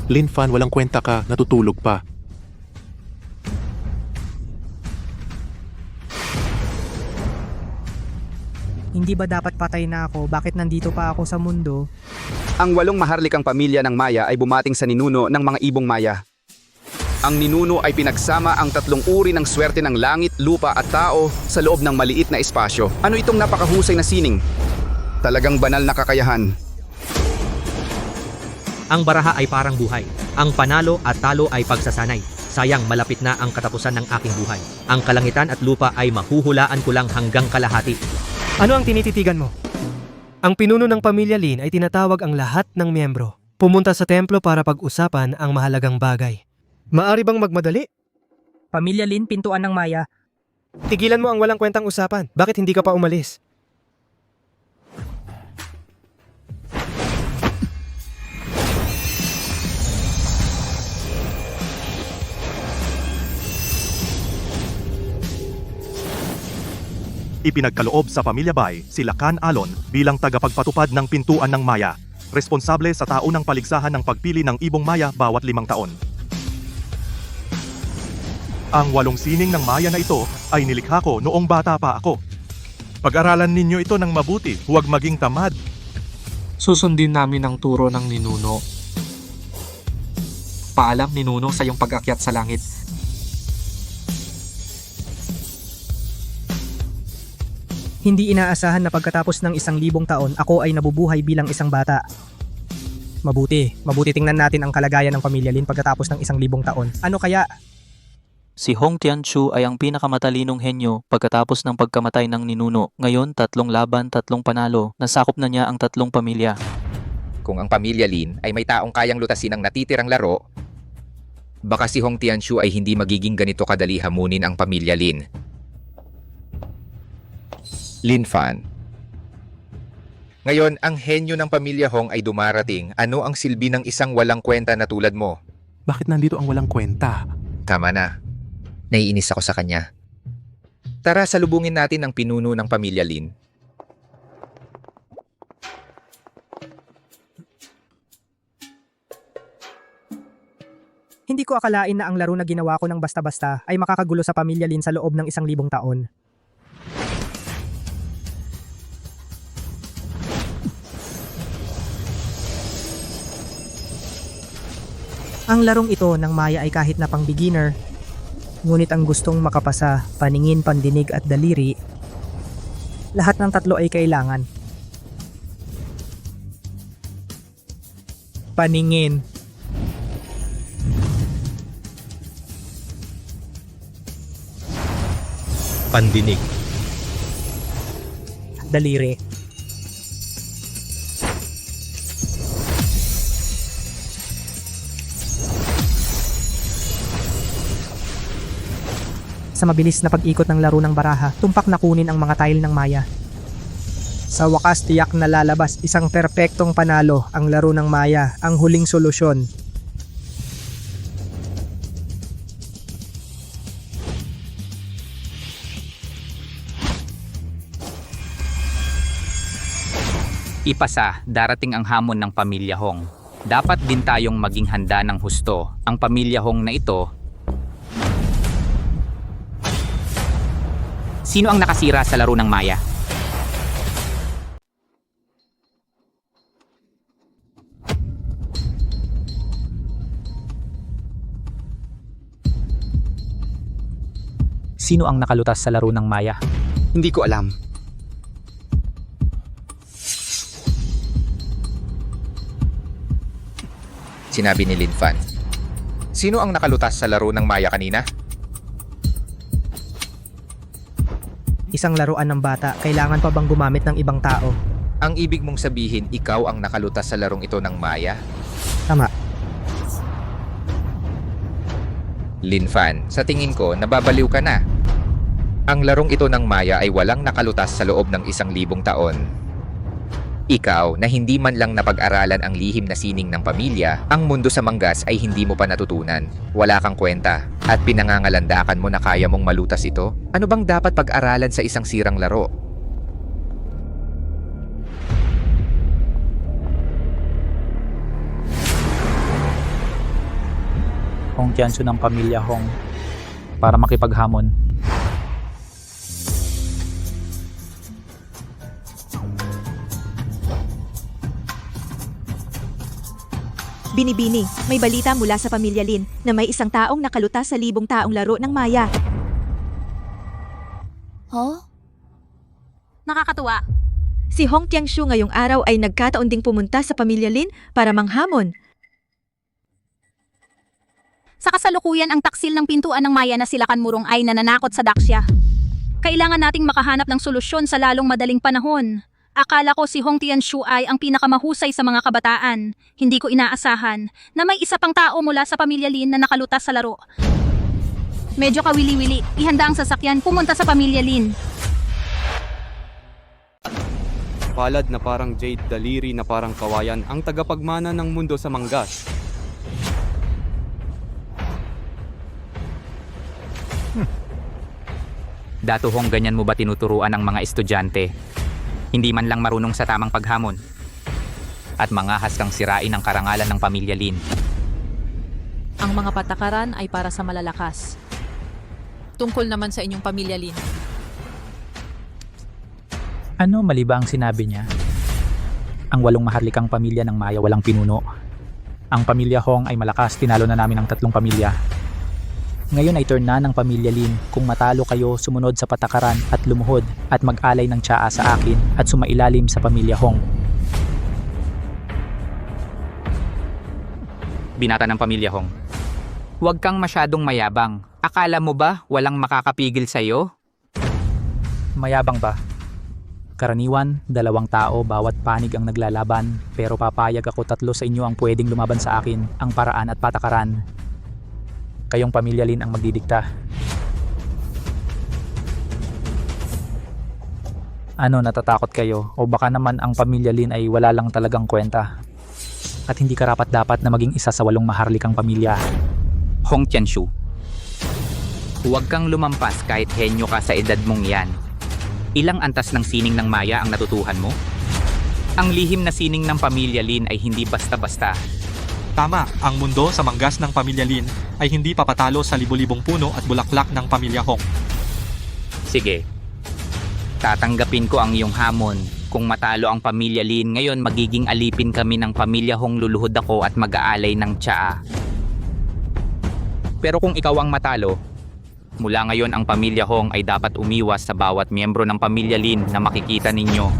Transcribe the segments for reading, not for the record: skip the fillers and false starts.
Linfan, walang kwenta ka, natutulog pa. Hindi ba dapat patay na ako? Bakit nandito pa ako sa mundo? Ang 8 maharlikang pamilya ng Maya ay bumating sa ninuno ng mga ibong Maya. Ang ninuno ay pinagsama ang 3 uri ng swerte ng langit, lupa at tao sa loob ng maliit na espasyo. Ano itong napakahusay na sining? Talagang banal na kakayahan. Ang baraha ay parang buhay. Ang panalo at talo ay pagsasanay. Sayang, malapit na ang katapusan ng aking buhay. Ang kalangitan at lupa ay mahuhulaan ko lang hanggang kalahati. Ano ang tinititigan mo? Ang pinuno ng pamilya Lin ay tinatawag ang lahat ng miyembro. Pumunta sa templo para pag-usapan ang mahalagang bagay. Maari bang magmadali? Pamilya Lin, pintuan ng Maya. Tigilan mo ang walang kwentang usapan. Bakit hindi ka pa umalis? Ipinagkaloob sa Pamilya Bai si Lakan Alon bilang tagapagpatupad ng pintuan ng Maya, responsable sa taunang paligsahan ng pagpili ng ibong Maya bawat 5 taon. Ang 8 sining ng Maya na ito ay nilikha ko noong bata pa ako. Pag-aralan ninyo ito ng mabuti, huwag maging tamad. Susundin namin ang turo ng ninuno. Paalam ninuno sa iyong pag-akyat sa langit. Hindi inaasahan na pagkatapos ng 1,000 taon, ako ay nabubuhay bilang isang bata. Mabuti tingnan natin ang kalagayan ng pamilya Lin pagkatapos ng 1,000 taon. Ano kaya? Si Hong Tianchu ay ang pinakamatalinong henyo pagkatapos ng pagkamatay ng ninuno. Ngayon, 3 laban, 3 panalo. Nasakop na niya ang 3 pamilya. Kung ang pamilya Lin ay may taong kayang lutasin ang natitirang laro, baka si Hong Tianchu ay hindi magiging ganito kadali hamunin ang pamilya Lin. Linfan. Ngayon, ang henyo ng pamilya Hong ay dumarating. Ano ang silbi ng isang walang kwenta na tulad mo? Bakit nandito ang walang kwenta? Tama na. Naiinis ako sa kanya. Tara, salubungin natin ang pinuno ng pamilya Lin. Hindi ko akalain na ang laro na ginawa ko ng basta-basta ay makakagulo sa pamilya Lin sa loob ng 1,000 taon. Ang larong ito ng Maya ay kahit na pang beginner, ngunit ang gustong makapasa, paningin, pandinig at daliri, lahat ng 3 ay kailangan. Paningin. Pandinig. Daliri. Sa mabilis na pag-ikot ng laro ng baraha, tumpak na kunin ang mga tile ng Maya. Sa wakas, tiyak na lalabas isang perpektong panalo ang laro ng Maya, ang huling solusyon. Ipasa, darating ang hamon ng pamilya Hong. Dapat din tayong maging handa ng husto. Ang pamilya Hong na ito, sino ang nakasira sa laro ng Maya? Sino ang nakalutas sa laro ng Maya? Hindi ko alam. Sinabi ni Linfan. Sino ang nakalutas sa laro ng Maya kanina? Isang laruan ng bata, kailangan pa bang gumamit ng ibang tao? Ang ibig mong sabihin, ikaw ang nakalutas sa larong ito ng Maya? Tama. Linfan, sa tingin ko, nababaliw ka na. Ang larong ito ng Maya ay walang nakalutas sa loob ng 1,000 taon. Ikaw, na hindi man lang napag-aralan ang lihim na sining ng pamilya, ang mundo sa manggas ay hindi mo pa natutunan. Wala kang kwenta. At pinangangalandakan mo na kaya mong malutas ito? Ano bang dapat pag-aralan sa isang sirang laro? Hong Tianshu ng pamilya Hong para makipaghamon. Binibini, may balita mula sa pamilya Lin na may isang taong nakalutas sa libong taong laro ng Maya. Huh? Nakakatuwa. Si Hong Tianshu ngayong araw ay nagkataon ding pumunta sa pamilya Lin para manghamon. Sa kasalukuyan ang taksil ng pintuan ng Maya na si Lakan Murong ay nananakot sa Daxia. Kailangan nating makahanap ng solusyon sa lalong madaling panahon. Akala ko si Hong Tianshu ay ang pinakamahusay sa mga kabataan. Hindi ko inaasahan na may isa pang tao mula sa pamilya Lin na nakalutas sa laro. Medyo kawili-wili, ihanda ang sasakyan pumunta sa pamilya Lin. Palad na parang jade, daliri na parang kawayan, ang tagapagmana ng mundo sa manggas. Datuhong ganyan mo ba tinuturuan ng mga estudyante? Hindi man lang marunong sa tamang paghamon. At mangahas kang sirain ang karangalan ng pamilya Lin. Ang mga patakaran ay para sa malalakas. Tungkol naman sa inyong pamilya Lin. Ano mali ba ang sinabi niya? Ang 8 maharlikang pamilya ng Maya walang pinuno. Ang pamilya Hong ay malakas, tinalo na namin ang 3 pamilya. Ngayon ay turn na ng pamilya Lin. Kung matalo kayo, sumunod sa patakaran at lumuhod at mag-alay ng tsaa sa akin at sumailalim sa pamilya Hong. Binata ng pamilya Hong. Huwag kang masyadong mayabang. Akala mo ba walang makakapigil sa'yo? Mayabang ba? Karaniwan, 2 tao bawat panig ang naglalaban, pero papayag ako 3 sa inyo ang pwedeng lumaban sa akin, ang paraan at patakaran. Kayong pamilya Lin ang magdidikta. Ano, natatakot kayo? O baka naman ang pamilya Lin ay wala lang talagang kwenta? At hindi karapat-dapat na maging isa sa 8 maharlikang pamilya. Hong Tianshu, huwag kang lumampas kahit henyo ka sa edad mong yan. Ilang antas ng sining ng Maya ang natutuhan mo? Ang lihim na sining ng pamilya Lin ay hindi basta-basta. Tama, ang mundo sa manggas ng pamilya Lin ay hindi papatalo sa libu-libong puno at bulaklak ng pamilya Hong. Sige, tatanggapin ko ang iyong hamon. Kung matalo ang pamilya Lin, ngayon magiging alipin kami ng pamilya Hong, luluhod ako at mag-aalay ng tsaa. Pero kung ikaw ang matalo, mula ngayon ang pamilya Hong ay dapat umiwas sa bawat miyembro ng pamilya Lin na makikita ninyo.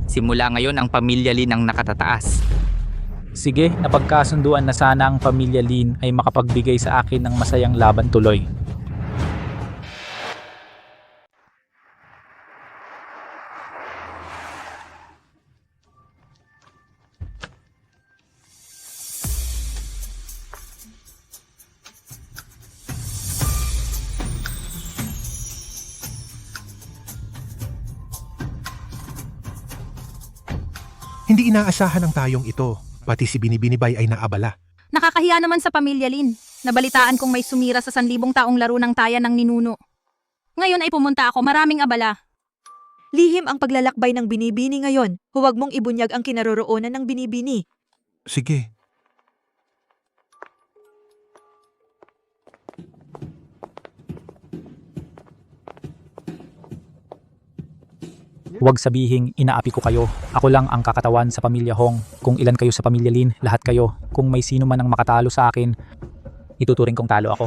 Simula ngayon ang pamilya Lin ang nakatataas. Sige, napagkasunduan na sana ang pamilya Lin ay makapagbigay sa akin ng masayang laban tuloy. Hindi inaasahan ang tayong ito. Pati si Binibinibay ay naabala. Nakakahiya naman sa pamilya Lin. Nabalitaan kong may sumira sa 1,000 taong laro ng taya ng ninuno. Ngayon ay pumunta ako, maraming abala. Lihim ang paglalakbay ng Binibini ngayon. Huwag mong ibunyag ang kinaroroonan ng Binibini. Sige. Huwag sabihing inaapi ko kayo. Ako lang ang kakatawan sa pamilya Hong. Kung ilan kayo sa pamilya Lin, lahat kayo. Kung may sino man ang makatalo sa akin, ituturing kong talo ako.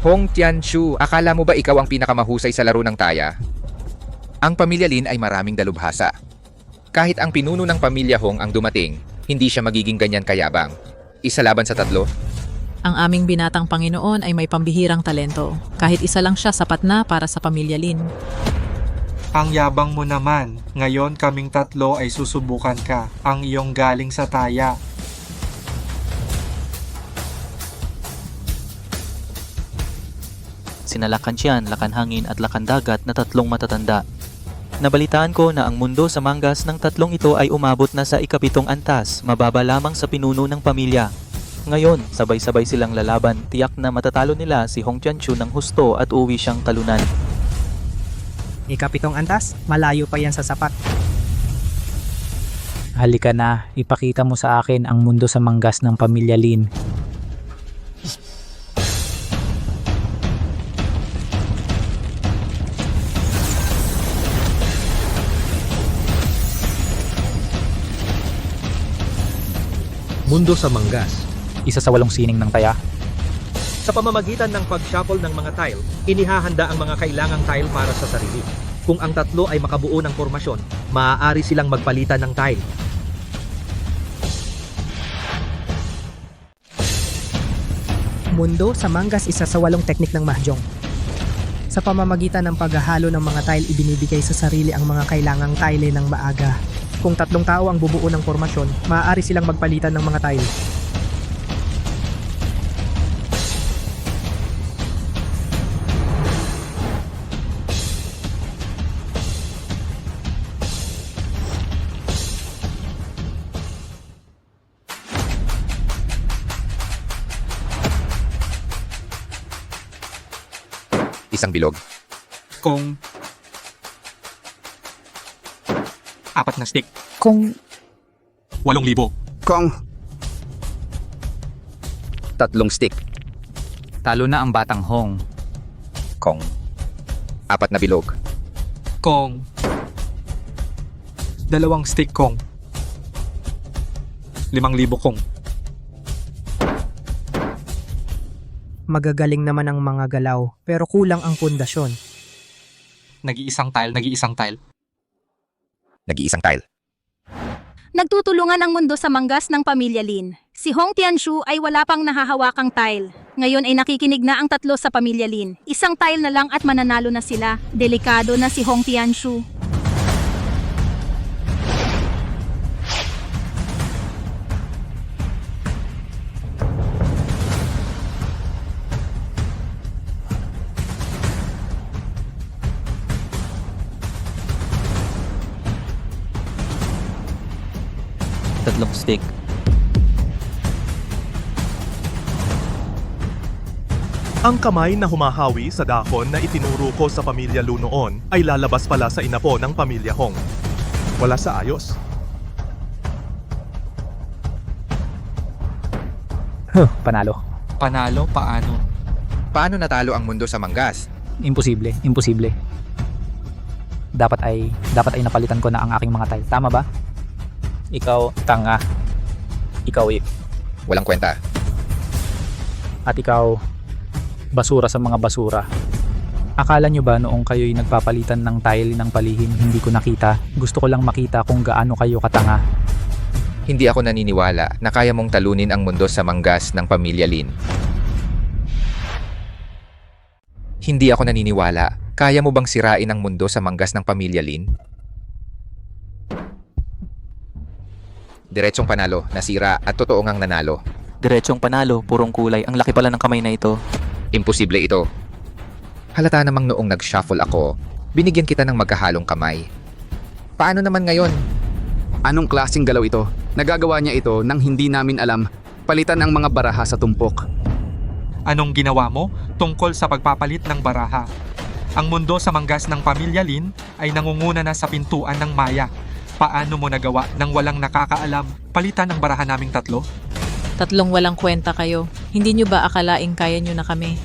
Hong Tianshu, akala mo ba ikaw ang pinakamahusay sa laro ng taya? Ang pamilya Lin ay maraming dalubhasa. Kahit ang pinuno ng pamilya Hong ang dumating, hindi siya magiging ganyan kayabang. Isa laban sa 3? Ang aming binatang Panginoon ay may pambihirang talento. Kahit isa lang siya sapat na para sa pamilya Lin. Ang yabang mo naman. Ngayon kaming 3 ay susubukan ka. Ang iyong galing sa taya. Sina Lakan Tian, Lakan Hangin at Lakan Dagat na 3 matatanda. Nabalitaan ko na ang mundo sa manggas ng 3 ito ay umabot na sa ika-7 antas, mababa lamang sa pinuno ng pamilya. Ngayon, sabay-sabay silang lalaban, tiyak na matatalo nila si Hong Tianshu ng husto at uwi siyang talunan. Ika-7 antas, malayo pa yan sa sapat. Halika na, ipakita mo sa akin ang mundo sa manggas ng pamilya Lin. Mundo sa Manggas. Isa sa 8 sining ng taya. Sa pamamagitan ng pag-shuffle ng mga tile, inihahanda ang mga kailangang tile para sa sarili. Kung ang tatlo ay makabuo ng formasyon, maaari silang magpalitan ng tile. Mundo sa Mangas, isa sa 8 teknik ng mahjong. Sa pamamagitan ng paghahalo ng mga tile, ibinibigay sa sarili ang mga kailangang tile ng maaga. Kung 3 tao ang bubuo ng formasyon, maaari silang magpalitan ng mga tile. Isang bilog. Kung 4 na stick. Kung 8,000. Kong 3 stick. Talo na ang batang Hong. Kong 4 na bilog. Kung 2 stick kong 5,000 kong. magagaling naman ang mga galaw, pero kulang ang pundasyon. Nag-iisang tile. Nag-iisang tile. Nagtutulungan ang mundo sa manggas ng pamilya Lin. Si Hong Tianshu ay wala pang nahahawakang tile. Ngayon ay nakikinig na ang 3 sa pamilya Lin. Isang tile na lang at mananalo na sila. Delikado na si Hong Tianshu. Tatlong stick. Ang kamay na humahawi sa dahon na itinuro ko sa pamilya Lu noon ay lalabas pala sa inapo ng pamilya Hong. Wala sa ayos. Panalo. Panalo? Paano? Paano natalo ang mundo sa manggas? Imposible. Dapat ay napalitan ko na ang aking mga tile. Tama ba? Ikaw, tanga. Ikaw, Walang kwenta. At ikaw, basura sa mga basura. Akala nyo ba noong kayo'y nagpapalitan ng tile ng palihim, hindi ko nakita? Gusto ko lang makita kung gaano kayo katanga. Hindi ako naniniwala na kaya mong talunin ang mundo sa manggas ng pamilya Lin. Hindi ako naniniwala. Kaya mo bang sirain ang mundo sa manggas ng pamilya Lin? Diretsong panalo, nasira at totoo ngang nanalo. Diretsong panalo, purong kulay. Ang laki pala ng kamay na ito. Imposible ito. Halata namang noong nag-shuffle ako, binigyan kita ng magkahalong kamay. Paano naman ngayon? Anong klaseng galaw ito? Nagagawa niya ito nang hindi namin alam. Palitan ang mga baraha sa tumpok. Anong ginawa mo tungkol sa pagpapalit ng baraha? Ang mundo sa manggas ng pamilya Lin ay nangunguna na sa pintuan ng Maya. Paano mo nagawa nang walang nakakaalam palitan ng baraha naming 3? 3 walang kwenta kayo. Hindi nyo ba akalaing kaya nyo na kami?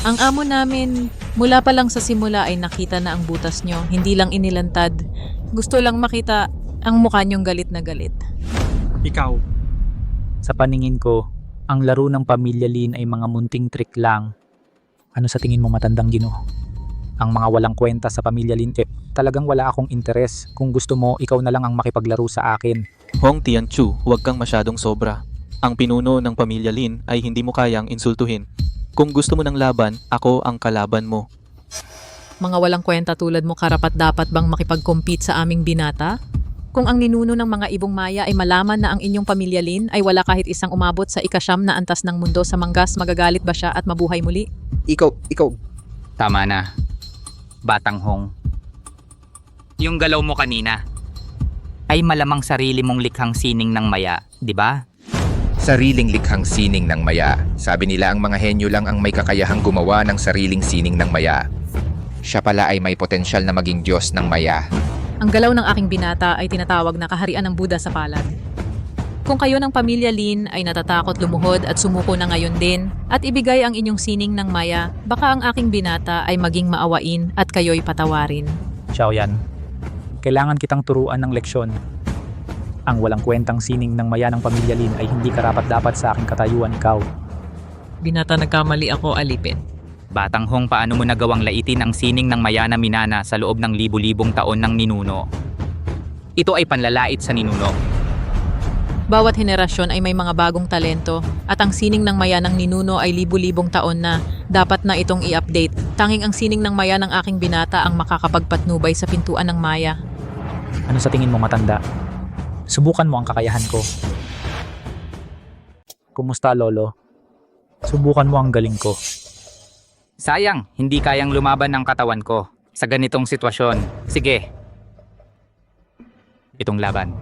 Ang amo namin, mula pa lang sa simula ay nakita na ang butas nyo. Hindi lang inilantad. Gusto lang makita ang mukha nyong galit na galit. Ikaw, Sa paningin ko, ang laro ng pamilya Lin ay mga munting trick lang. Ano sa tingin mo, matandang Ginoo? Ang mga walang kwenta sa pamilya Lin, talagang wala akong interes. Kung gusto mo, ikaw na lang ang makipaglaro sa akin. Hong Tianchu, huwag kang masyadong sobra. Ang pinuno ng pamilya Lin ay hindi mo kayang insultuhin. Kung gusto mo ng laban, ako ang kalaban mo. Mga walang kwenta tulad mo, karapat dapat bang makipag-compete sa aming binata? Kung ang ninuno ng mga ibong Maya ay malaman na ang inyong pamilya Lin ay wala kahit isang umabot sa ika-9 na antas ng mundo sa manggas, magagalit ba siya at mabuhay muli? Ikaw. Tama na. Batang Hong. Yung galaw mo kanina ay malamang sarili mong likhang sining ng Maya, di ba? Sariling likhang sining ng Maya. Sabi nila ang mga henyo lang ang may kakayahang gumawa ng sariling sining ng Maya. Siya pala ay may potensyal na maging Diyos ng Maya. Ang galaw ng aking binata ay tinatawag na kaharian ng Buddha sa palad. Kung kayo ng pamilya Lin ay natatakot lumuhod at sumuko na ngayon din at ibigay ang inyong sining ng Maya, baka ang aking binata ay maging maawain at kayo'y patawarin. Xiaoyan, kailangan kitang turuan ng leksyon. Ang walang kwentang sining ng maya ng pamilya Lin ay hindi karapat-dapat sa aking katayuan ikaw. Binata, nagkamali ako, alipin. Batang Hong, paano mo nagawang laitin ang sining ng maya na minana sa loob ng libu-libong taon ng ninuno? Ito ay panlalait sa ninuno. Bawat henerasyon ay may mga bagong talento at ang sining ng maya ng ninuno ay libu-libong taon na. Dapat na itong i-update. Tanging ang sining ng maya ng aking binata ang makakapagpatnubay sa pintuan ng maya. Ano sa tingin mo, matanda? Subukan mo ang kakayahan ko. Kumusta, Lolo? Subukan mo ang galing ko. Sayang, hindi kayang lumaban ng katawan ko sa ganitong sitwasyon. Sige. Itong laban.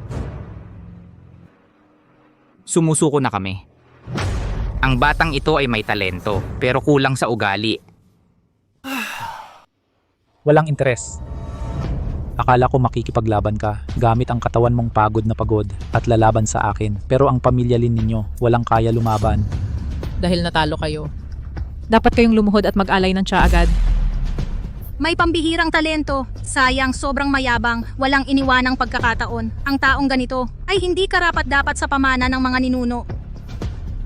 Sumusuko na kami. Ang batang ito ay may talento, pero kulang sa ugali. Walang interes. Akala ko makikipaglaban ka gamit ang katawan mong pagod na pagod at lalaban sa akin. Pero ang pamilya Lin ninyo, walang kaya lumaban. Dahil natalo kayo. Dapat kayong lumuhod at mag-alay ng tsa agad. May pambihirang talento. Sayang, sobrang mayabang. Walang iniwanang pagkakataon. Ang taong ganito ay hindi karapat-dapat sa pamana ng mga ninuno.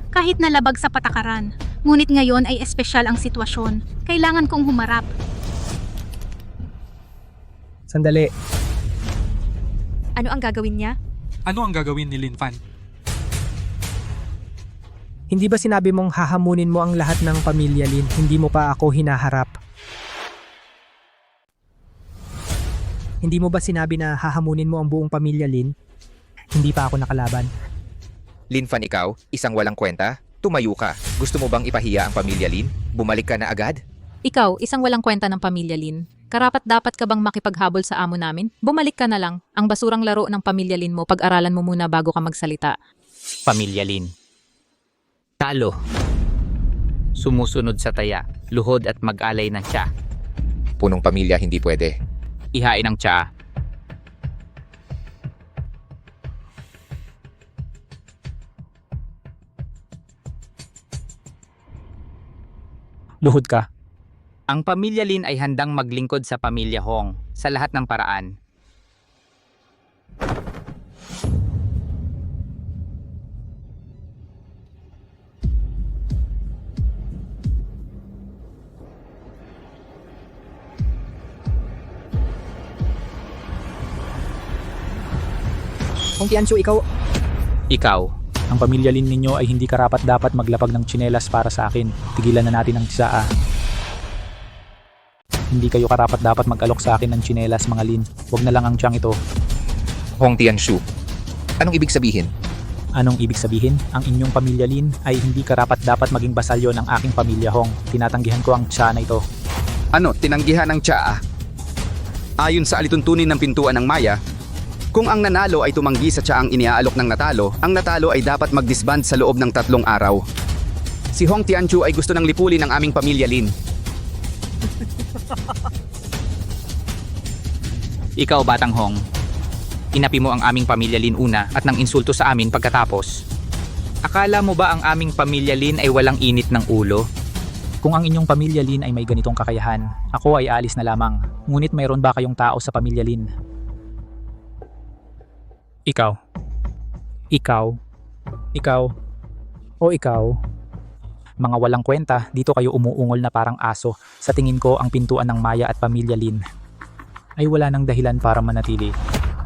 Kahit nalabag sa patakaran. Ngunit ngayon ay espesyal ang sitwasyon. Kailangan kong humarap. Sandali. Ano ang gagawin niya? Ano ang gagawin ni Lin Fan? Hindi ba sinabi mong hahamunin mo ang lahat ng pamilya Lin? Hindi mo pa ako hinaharap. Hindi mo ba sinabi na hahamunin mo ang buong pamilya Lin? Hindi pa ako nakalaban. Lin Fan, ikaw, isang walang kwenta? Tumayo ka. Gusto mo bang ipahiya ang pamilya Lin? Bumalik ka na agad? Ikaw, isang walang kwenta ng pamilya Lin. Karapat-dapat ka bang makipaghabol sa amo namin? Bumalik ka na lang. Ang basurang laro ng pamilya Lin mo, pag-aralan mo muna bago ka magsalita. Pamilya Lin. Talo. Sumusunod sa taya, luhod at mag-alay ng tsa. Punong pamilya, hindi pwede. Ihain ang tsa. Luhod ka. Ang pamilya Lin ay handang maglingkod sa pamilya Hong sa lahat ng paraan. Hong Tianshu, ikaw... Ikaw. Ang pamilya Lin ninyo ay hindi karapat-dapat maglapag ng tsinelas para sa akin. Tigilan na natin ang tsaa. Hindi kayo karapat-dapat mag-alok sa akin ng tsinelas, mga Lin. Huwag na lang ang tiyang ito. Hong Tianshu, anong ibig sabihin? Anong ibig sabihin? Ang inyong pamilya Lin ay hindi karapat-dapat maging basalyo ng aking pamilya Hong. Tinatanggihan ko ang tsa na ito. Ano, tinanggihan ng tsaa? Ayon sa alituntunin ng pintuan ng maya, kung ang nanalo ay tumanggi sa tsaang iniaalok ng natalo, ang natalo ay dapat mag-disband sa loob ng 3 araw. Si Hong Tianshu ay gusto ng lipulin ng aming pamilya Lin. Ikaw, Batang Hong. Inapi mo ang aming pamilya Lin una at nang insulto sa amin pagkatapos. Akala mo ba ang aming pamilya Lin ay walang init ng ulo? Kung ang inyong pamilya Lin ay may ganitong kakayahan, ako ay alis na lamang. Ngunit mayroon ba kayong tao sa pamilya Lin? Ikaw. Ikaw. Ikaw. O ikaw. Mga walang kwenta, dito kayo umuungol na parang aso. Sa tingin ko, ang pintuan ng Maya at pamilya Lin ay wala nang dahilan para manatili.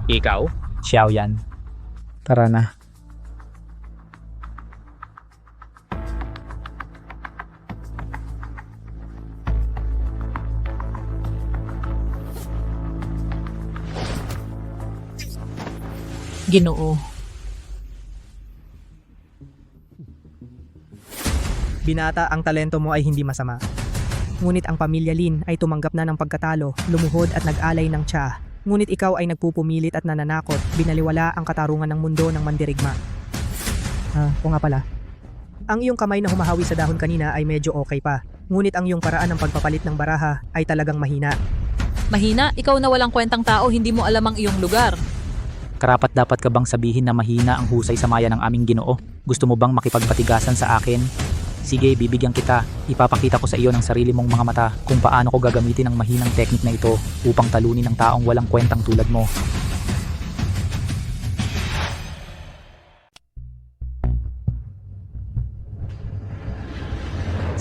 Ikaw? Xiao yan. Tara na. Ginoo. Binata, ang talento mo ay hindi masama. Ngunit ang pamilya Lin ay tumanggap na ng pagkatalo, lumuhod at nag-alay ng tsa. Ngunit ikaw ay nagpupumilit at nananakot, binaliwala ang katarungan ng mundo ng mandirigma. O nga pala. Ang iyong kamay na humahawi sa dahon kanina ay medyo okay pa. Ngunit ang iyong paraan ng pagpapalit ng baraha ay talagang mahina. Mahina? Ikaw na walang kwentang tao, hindi mo alam ang iyong lugar. Karapat dapat ka bang sabihin na mahina ang husay sa maya ng aming Ginoo? Gusto mo bang makipagpatigasan sa akin? Sige, bibigyan kita. Ipapakita ko sa iyo ng sarili mong mga mata kung paano ko gagamitin ang mahinang teknik na ito upang talunin ang taong walang kwentang tulad mo.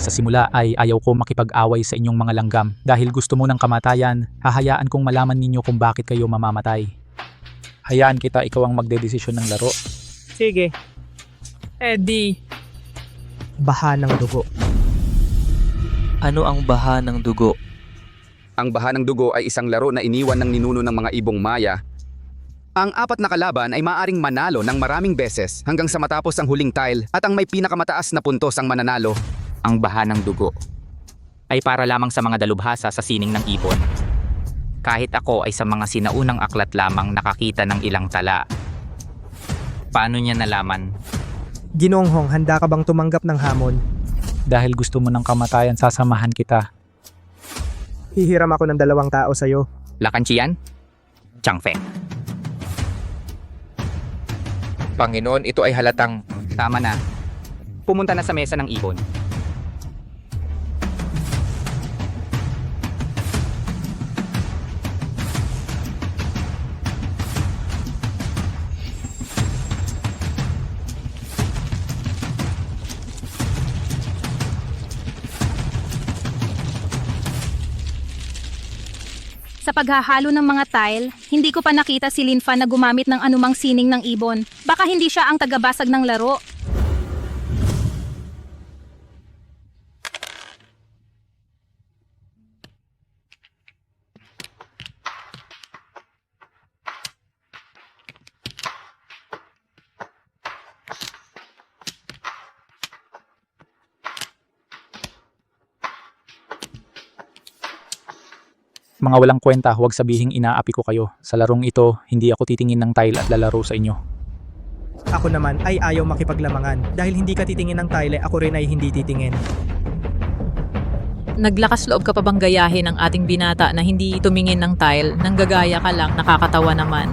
Sa simula ay ayaw ko makipag-away sa inyong mga langgam. Dahil gusto mo ng kamatayan, hahayaan kong malaman ninyo kung bakit kayo mamamatay. Hayaan kita, ikaw ang magdedesisyon ng laro. Sige. Eddie. Baha ng dugo. Ano ang baha ng dugo? Ang baha ng dugo ay isang laro na iniwan ng ninuno ng mga ibong Maya. Ang apat na kalaban ay maaring manalo ng maraming beses hanggang sa matapos ang huling tile at ang may pinakamataas na puntos ang mananalo. Ang baha ng dugo ay para lamang sa mga dalubhasa sa sining ng ibon. Kahit ako ay sa mga sinaunang aklat lamang nakakita ng ilang tala. Paano niya nalaman? Ginoong Hong, handa ka bang tumanggap ng hamon? Dahil gusto mo ng kamatayan, sasamahan kita. Hihiram ako ng 2 tao sa'yo. Lakanchian? Changfeng. Panginoon, ito ay halatang... Tama na. Pumunta na sa mesa ng ibon. Sa paghahalo ng mga tile, hindi ko pa nakita si Lin Fan na gumamit ng anumang sining ng ibon. Baka hindi siya ang tagabasag ng laro. Mga walang kwenta, huwag sabihing inaapi ko kayo. Sa larong ito, hindi ako titingin ng tile at lalaro sa inyo. Ako naman ay ayaw makipaglamangan. Dahil hindi ka titingin ng tile, ako rin ay hindi titingin. Naglakas loob ka pa bang gayahin ang ating binata na hindi tumingin ng tile? Nang gagaya ka lang, nakakatawa naman.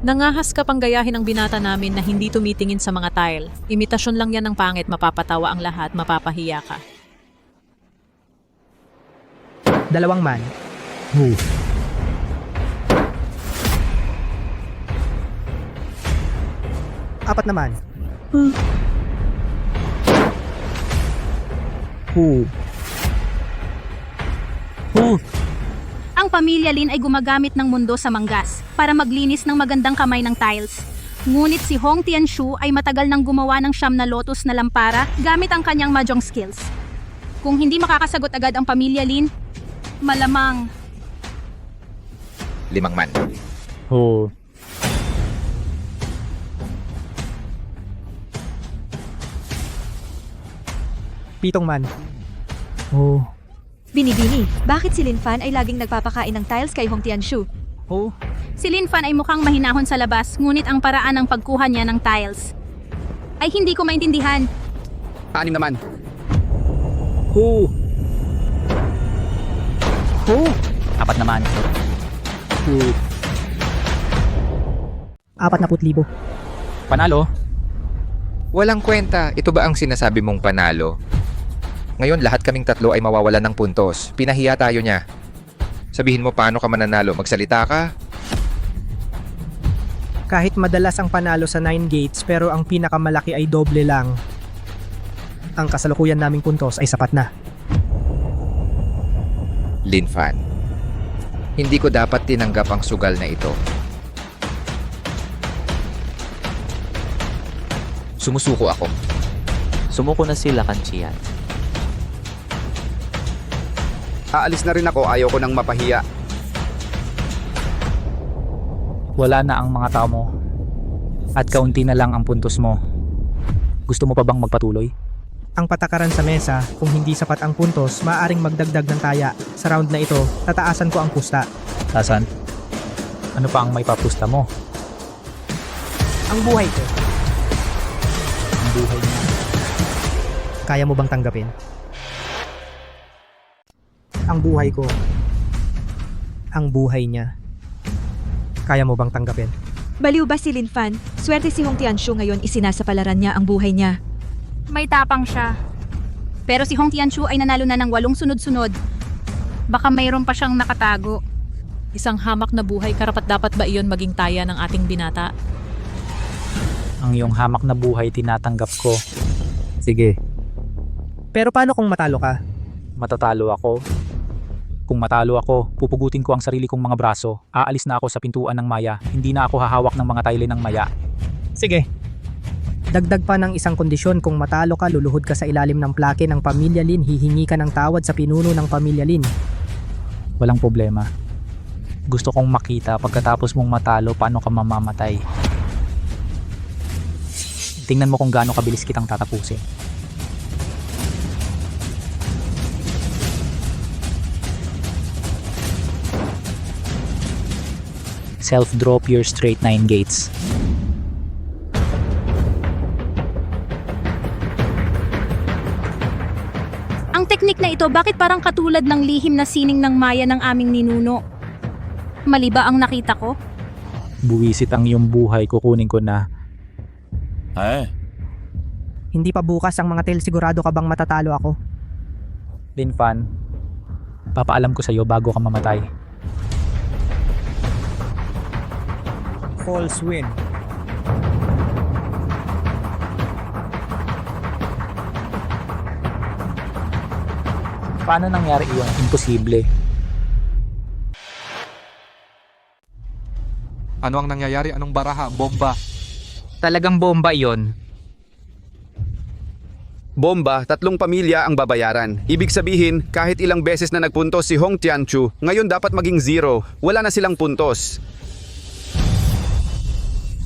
Nangahas ka pang gayahin ang binata namin na hindi tumitingin sa mga tile. Imitasyon lang yan ng pangit, mapapatawa ang lahat, mapapahiya ka. 2 man. 4 naman. Ang pamilya Lin ay gumagamit ng mundo sa manggas para maglinis ng magandang kamay ng tiles. Ngunit si Hong Tianshu ay matagal nang gumawa ng 9 na lotus na lampara gamit ang kanyang mahjong skills. Kung hindi makakasagot agad ang pamilya Lin, malamang 5 man. Oh. Pitong man. Oh. Binibini, bakit si Lin Fan ay laging nagpapakain ng tiles kay Hong Tianshu? Oh. si Lin Fan ay mukhang mahinahon sa labas, ngunit ang paraan ng pagkuha niya ng tiles ay hindi ko maintindihan. 6 naman. 4 naman. 40,000. Panalo? Walang kwenta. Ito ba ang sinasabi mong panalo? Ngayon lahat kaming tatlo ay mawawalan ng puntos. Pinahiya tayo niya. Sabihin mo paano ka mananalo. Magsalita ka? Kahit madalas ang panalo sa 9 gates pero ang pinakamalaki ay doble lang. Ang kasalukuyan naming puntos ay sapat na. Lin Fan, hindi ko dapat tinanggap ang sugal na ito. Sumusuko ako. Sumuko na sila, Kanchian. Aalis na rin ako, ayaw ko nang mapahiya. Wala na ang mga tao mo. At kaunti na lang ang puntos mo. Gusto mo pa bang magpatuloy? Ang patakaran sa mesa, kung hindi sapat ang puntos, maaaring magdagdag ng taya. Sa round na ito, tataasan ko ang pusta. Tasan? Ano pa ang may papusta mo? Ang buhay ko. Ang buhay niya. Kaya mo bang tanggapin? Ang buhay ko. Ang buhay niya. Kaya mo bang tanggapin? Baliw ba si Lin Fan? Swerte si Hong Tianshu ngayon isinasapalaran niya ang buhay niya. May tapang siya. Pero si Hong Tianshu ay nanalo na ng 8 sunod-sunod. Baka mayroon pa siyang nakatago. Isang hamak na buhay, karapat-dapat ba iyon maging taya ng ating binata? Ang iyong hamak na buhay tinatanggap ko. Sige, Pero paano kung matalo ka? Matatalo ako. Kung matalo ako, pupugutin ko ang sarili kong mga braso. Aalis na ako sa pintuan ng Maya. Hindi na ako hahawak ng mga tile ng Maya. Sige. Dagdag pa ng isang kondisyon, kung matalo ka, luluhod ka sa ilalim ng plake ng Pamilya Lin, hihingi ka ng tawad sa pinuno ng Pamilya Lin. Walang problema. Gusto kong makita pagkatapos mong matalo paano ka mamamatay. Tingnan mo kung gaano kabilis kitang tatapusin. Self-draw pure straight 9 gates. Ang teknik na ito, bakit parang katulad ng lihim na sining ng Maya ng aming ninuno? Mali ba ang nakita ko? Buwisit ang iyong buhay, kukunin ko na. Hindi pa bukas ang mga tel, sigurado ka bang matatalo ako? Linfan, papaalam ko sa iyo bago ka mamatay. False win. Paano nangyari iyon? Imposible. Ano ang nangyayari? Anong baraha? Bomba. Talagang bomba iyon. Bomba, 3 pamilya ang babayaran. Ibig sabihin, kahit ilang beses na nagpuntos si Hong Tianchu, ngayon dapat maging 0. Wala na silang puntos.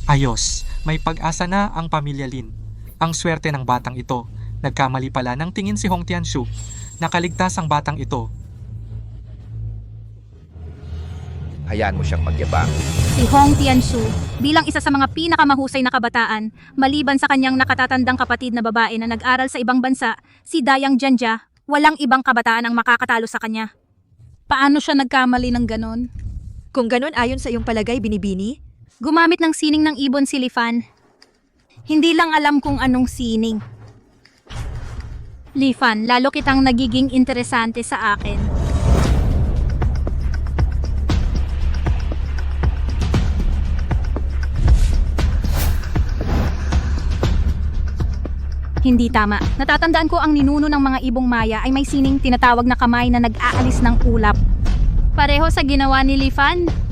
Ayos, may pag-asa na ang pamilya Lin. Ang swerte ng batang ito. Nagkamali pala ng tingin si Hong Tianshu. Nakaligtas ang batang ito. Hayaan mo siyang magyabang. Si Hong Tianshu, bilang isa sa mga pinakamahusay na kabataan, maliban sa kanyang nakatatandang kapatid na babae na nag-aral sa ibang bansa, si Dayang Jianja, walang ibang kabataan ang makakatalo sa kanya. Paano siya nagkamali ng ganon? Kung ganon ayon sa iyong palagay, Binibini, Gumamit ng sining ng ibon si Lifan. Hindi lang alam kung anong sining. Lifan, lalo kitang nagiging interesante sa akin. Hindi tama. Natatandaan ko ang ninuno ng mga ibong Maya ay may sining tinatawag na kamay na nag-aalis ng ulap. Pareho sa ginawa ni Lifan.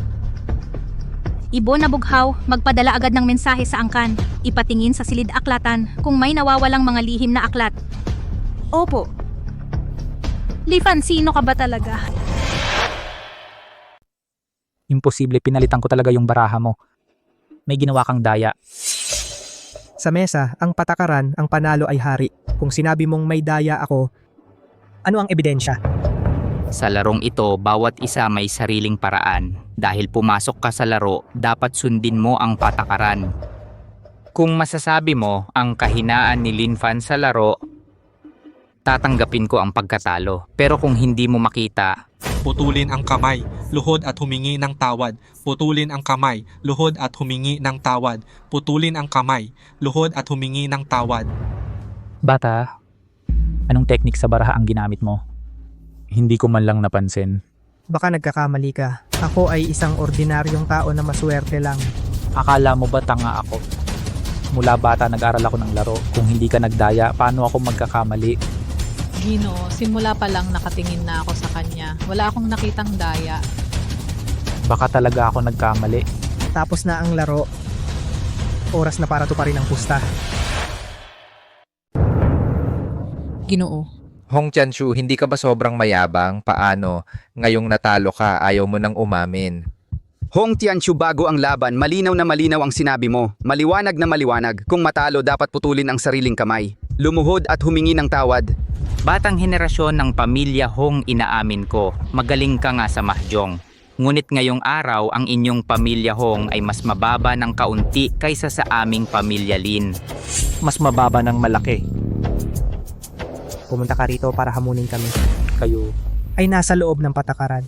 Ibon na bughaw, magpadala agad ng mensahe sa angkan. Ipatingin sa silid aklatan kung may nawawalang mga lihim na aklat. Opo. Lifan, sino ka ba talaga? Imposible, pinalitan ko talaga yung baraha mo. May ginawa kang daya. Sa mesa, ang patakaran, ang panalo ay hari. Kung sinabi mong may daya ako, ano ang ebidensya? Sa larong ito, bawat isa may sariling paraan. Dahil pumasok ka sa laro, dapat sundin mo ang patakaran. Kung masasabi mo ang kahinaan ni Linfan sa laro, tatanggapin ko ang pagkatalo. Pero kung hindi mo makita, Putulin ang kamay, luhod at humingi ng tawad. Putulin ang kamay, luhod at humingi ng tawad. Putulin ang kamay, luhod at humingi ng tawad. Bata, anong teknik sa baraha ang ginamit mo? Hindi ko man lang napansin. Baka nagkakamali ka. Ako ay isang ordinaryong tao na maswerte lang. Akala mo ba tanga ako? Mula bata nag-aral ako ng laro. Kung hindi ka nagdaya, paano ako magkakamali? Gino, simula pa lang nakatingin na ako sa kanya. Wala akong nakitang daya. Baka talaga ako nagkamali. Tapos na ang laro. Oras na para tuparin ang pusta. Ginoo. Hong Tianshu, hindi ka ba sobrang mayabang? Paano? Ngayong natalo ka, ayaw mo nang umamin. Hong Tianshu, bago ang laban, malinaw na malinaw ang sinabi mo. Maliwanag na maliwanag. Kung matalo, dapat putulin ang sariling kamay. Lumuhod at humingi ng tawad. batang henerasyon ng pamilya Hong inaamin ko, magaling ka nga sa mahjong. Ngunit ngayong araw, ang inyong pamilya Hong ay mas mababa ng kaunti kaysa sa aming pamilya Lin. Mas mababa ng malaki. Pumunta ka rito para hamunin kami. Kayo ay nasa loob ng patakaran.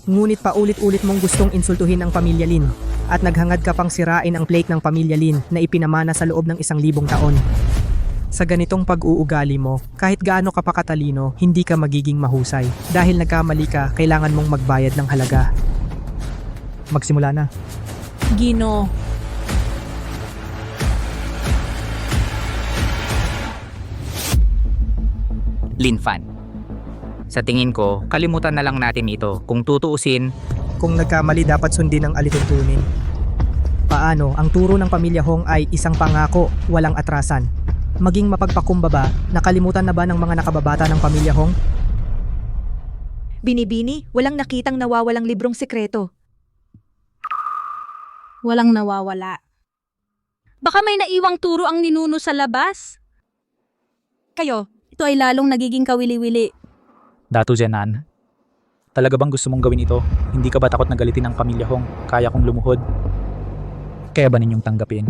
Ngunit paulit-ulit mong gustong insultuhin ang pamilya Lin at naghangad ka pang sirain ang plate ng pamilya Lin na ipinamana sa loob ng 1,000 taon. Sa ganitong pag-uugali mo, kahit gaano ka pa katalino, hindi ka magiging mahusay. Dahil nagkamali ka, kailangan mong magbayad ng halaga. Magsimula na. Gino, Linfan. Sa tingin ko, kalimutan na lang natin ito. Kung tutuusin, Kung nagkamali dapat sundin ang alituntunin. Paano, ang turo ng pamilya Hong ay isang pangako, walang atrasan. Maging mapagpakumbaba, nakalimutan na ba ng mga nakababata ng pamilya Hong? Binibini, walang nakitang nawawalang librong sekreto. Walang nawawala. Baka may naiwang turo ang ninuno sa labas. Kayo, Ito ay lalong nagiging kawili-wili. Dato Zenan, talaga bang gusto mong gawin ito? Hindi ka ba takot na galitin ng pamilya Hong? Kaya kong lumuhod. Kaya ba ninyong tanggapin?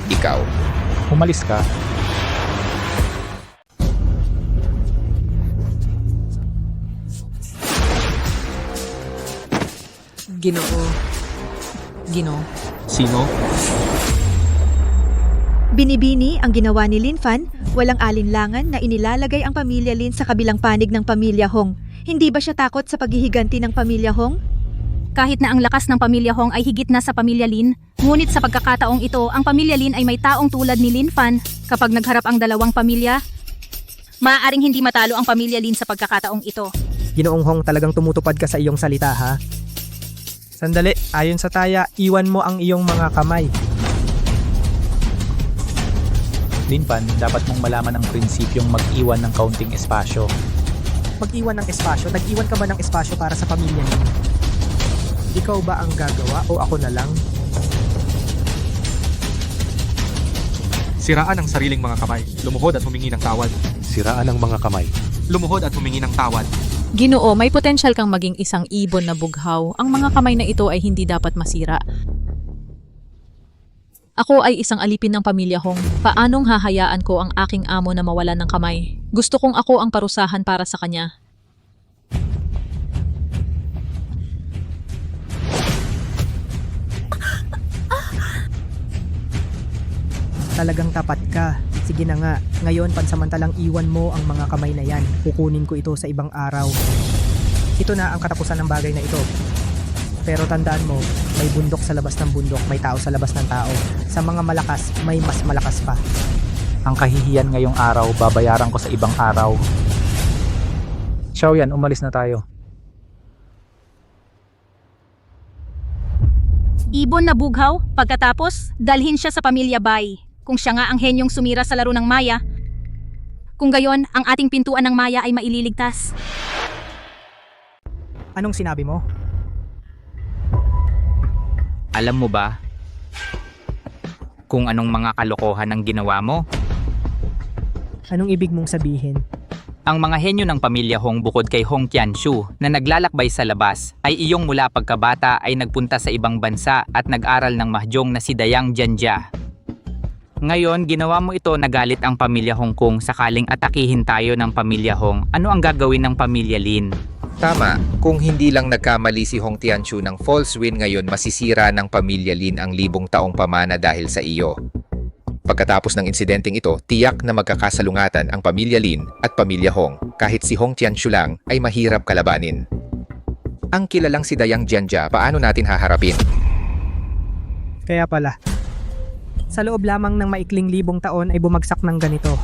Ikaw, Umalis ka. Ginoo. Ginoo. Sino? binibini ang ginawa ni Linfan, walang alinlangan na inilalagay ang pamilya Lin sa kabilang panig ng pamilya Hong. Hindi ba siya takot sa paghihiganti ng pamilya Hong? Kahit na ang lakas ng pamilya Hong ay higit na sa pamilya Lin, ngunit sa pagkakataong ito, ang pamilya Lin ay may taong tulad ni Linfan. Kapag nagharap ang dalawang pamilya, maaaring hindi matalo ang pamilya Lin sa pagkakataong ito. Ginoong Hong, talagang tumutupad ka sa iyong salita ha? Sandali, ayon sa taya, iwan mo ang iyong mga kamay. Linfan, dapat mong malaman ang prinsipyong mag-iwan ng kaunting espasyo. Mag-iwan ng espasyo? Nag-iwan ka ba ng espasyo para sa pamilya niyo? Ikaw ba ang gagawa o ako na lang? Siraan ang sariling mga kamay. Lumuhod at humingi ng tawad. Siraan ang mga kamay. Lumuhod at humingi ng tawad. Ginoo, may potensyal kang maging isang ibon na bughaw. Ang mga kamay na ito ay hindi dapat masira. Ako ay isang alipin ng pamilya Hong. Paanong hahayaan ko ang aking amo na mawalan ng kamay? Gusto kong ako ang parusahan para sa kanya. Talagang tapat ka. Sige na nga, ngayon pansamantalang iwan mo ang mga kamay na yan. Kukunin ko ito sa ibang araw. Ito na ang katapusan ng bagay na ito. Pero tandaan mo, may bundok sa labas ng bundok, may tao sa labas ng tao. Sa mga malakas, may mas malakas pa. Ang kahihiyan ngayong araw, babayaran ko sa ibang araw. Xiaoyan, umalis na tayo. Ibon na bughaw, pagkatapos, dalhin siya sa pamilya Bai. Kung siya nga ang henyong sumira sa laro ng Maya, kung gayon, ang ating pintuan ng Maya ay maililigtas. Anong sinabi mo? Alam mo ba kung anong mga kalokohan ang ginawa mo? Anong ibig mong sabihin? Ang mga henyo ng pamilya Hong bukod kay Hong Tianshu na naglalakbay sa labas ay iyong mula pagkabata ay nagpunta sa ibang bansa at nag-aral ng mahjong na si Dayang Jianjia. Ngayon, ginawa mo ito, nagalit ang pamilya Hong kung sakaling atakihin tayo ng pamilya Hong. Ano ang gagawin ng pamilya Lin? tama. Kung hindi lang nagkamali si Hong Tianshu ng false win ngayon, masisira ng pamilya Lin ang 1,000 taong pamana dahil sa iyo. Pagkatapos ng insidenteng ito, tiyak na magkakasalungatan ang pamilya Lin at pamilya Hong. Kahit si Hong Tianshu lang ay mahirap kalabanin. Ang kilalang si Dayang Jianjia, paano natin haharapin? Kaya pala, sa loob lamang ng maikling 1,000 taon ay bumagsak ng ganito.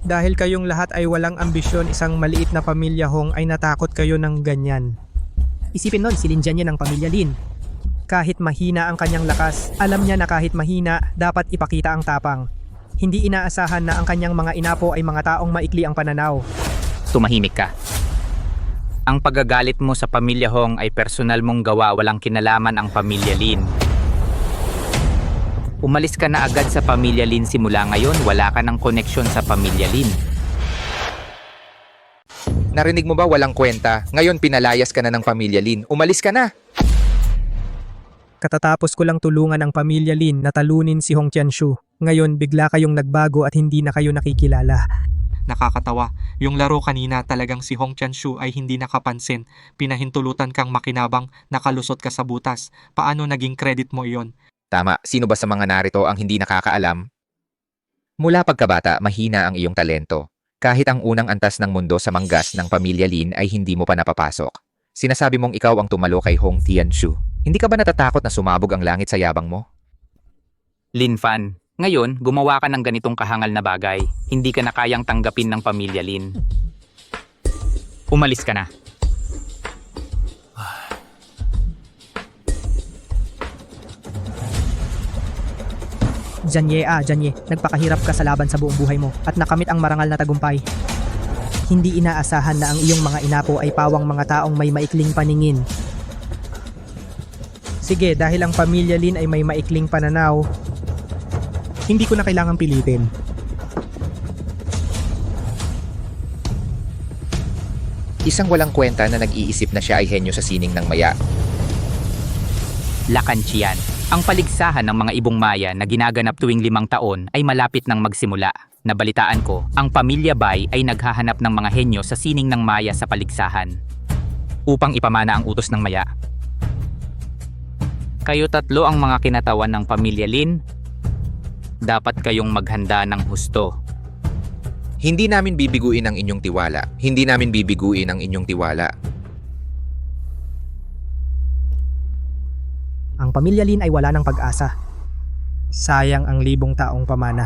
Dahil kayong lahat ay walang ambisyon, isang maliit na pamilya Hong ay natakot kayo ng ganyan. Isipin nun, si Lin Jianjia ng pamilya Lin. Kahit mahina ang kanyang lakas, alam niya na kahit mahina, dapat ipakita ang tapang. Hindi inaasahan na ang kanyang mga inapo ay mga taong maikli ang pananaw. Tumahimik ka. Ang pagagalit mo sa pamilya Hong ay personal mong gawa, walang kinalaman ang pamilya Lin. Umalis ka na agad sa pamilya Lin simula ngayon, wala ka ng koneksyon sa pamilya Lin. Narinig mo ba walang kwenta? Ngayon pinalayas ka na ng pamilya Lin. Umalis ka na! Katatapos ko lang tulungan ang pamilya Lin na talunin si Hong Tianshu. Ngayon bigla kayong nagbago at hindi na kayo nakikilala. Nakakatawa. Yung laro kanina talagang si Hong Tianshu ay hindi nakapansin. Pinahintulutan kang makinabang, nakalusot ka sa butas. Paano naging credit mo iyon? Tama, sino ba sa mga narito ang hindi nakakaalam? Mula pagkabata, mahina ang iyong talento. Kahit ang unang antas ng mundo sa manggas ng pamilya Lin ay hindi mo pa napapasok. Sinasabi mong ikaw ang tumalo kay Hong Tianshu. Hindi ka ba natatakot na sumabog ang langit sa yabang mo? Linfan, Ngayon, gumawa ka ng ganitong kahangal na bagay. Hindi ka na kayang tanggapin ng pamilya Lin. Umalis ka na. Janye, nagpakahirap ka sa laban sa buong buhay mo at nakamit ang marangal na tagumpay. Hindi inaasahan na ang iyong mga inapo ay pawang mga taong may maikling paningin. Sige, dahil ang pamilya Lin ay may maikling pananaw, hindi ko na kailangang pilitin. Isang walang kwenta na nag-iisip na siya ay henyo sa sining ng maya. Lakantian. Ang paligsahan ng mga ibong maya na ginaganap tuwing 5 taon ay malapit nang magsimula. Nabalitaan ko, ang pamilya Bai ay naghahanap ng mga henyo sa sining ng maya sa paligsahan upang ipamana ang utos ng maya. Kayo tatlo ang mga kinatawan ng pamilya Lin. Dapat kayong maghanda ng husto. Hindi namin bibiguin ang inyong tiwala. Hindi namin bibiguin ang inyong tiwala. Ang pamilya Lin ay wala ng pag-asa. Sayang ang 1,000 taong pamana.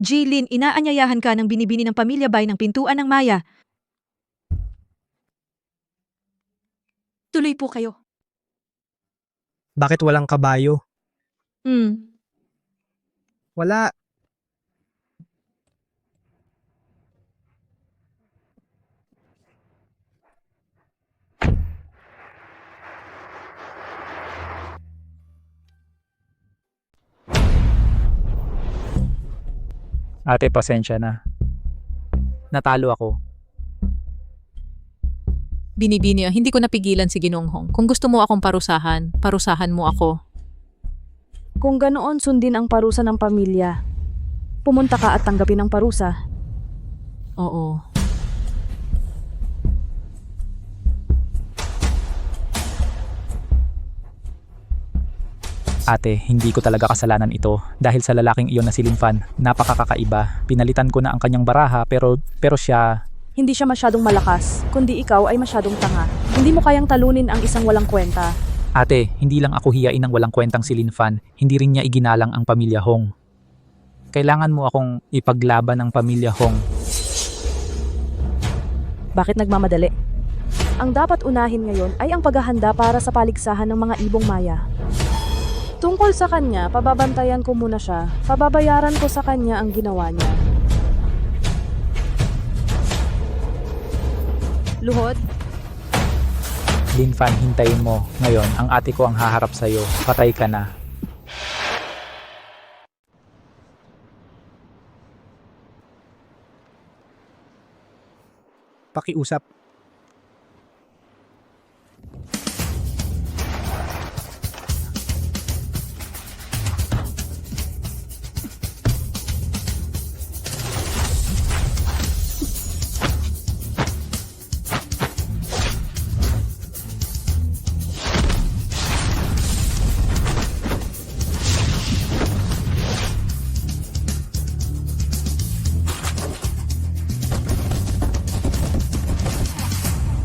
Jilin, inaanyayahan ka ng binibini ng pamilya Bai ng pintuan ng Maya. Tuloy po kayo. Bakit walang kabayo? Wala. Ate, pasensya na. Natalo ako. Binibini, hindi ko napigilan si Ginoong Hong. Kung gusto mo akong parusahan, parusahan mo ako. Kung ganoon sundin ang parusa ng pamilya, pumunta ka at tanggapin ang parusa. Oo. Ate, hindi ko talaga kasalanan ito dahil sa lalaking iyon na si Linfan. Napakakakaiba. Pinalitan ko na ang kanyang baraha pero siya... Hindi siya masyadong malakas, kundi ikaw ay masyadong tanga. Hindi mo kayang talunin ang isang walang kwenta. Ate, hindi lang ako hiyain ng walang kwentang si Linfan, hindi rin niya iginalang ang pamilya Hong. Kailangan mo akong ipaglaban ng pamilya Hong. Bakit nagmamadali? Ang dapat unahin ngayon ay ang paghahanda para sa paligsahan ng mga ibong Maya. Tungkol sa kanya, pababantayan ko muna siya. Pababayaran ko sa kanya ang ginawa niya. Luhod? Linfan, hintayin mo. Ngayon, ang ate ko ang haharap sa'yo. Patay ka na. Pakiusap.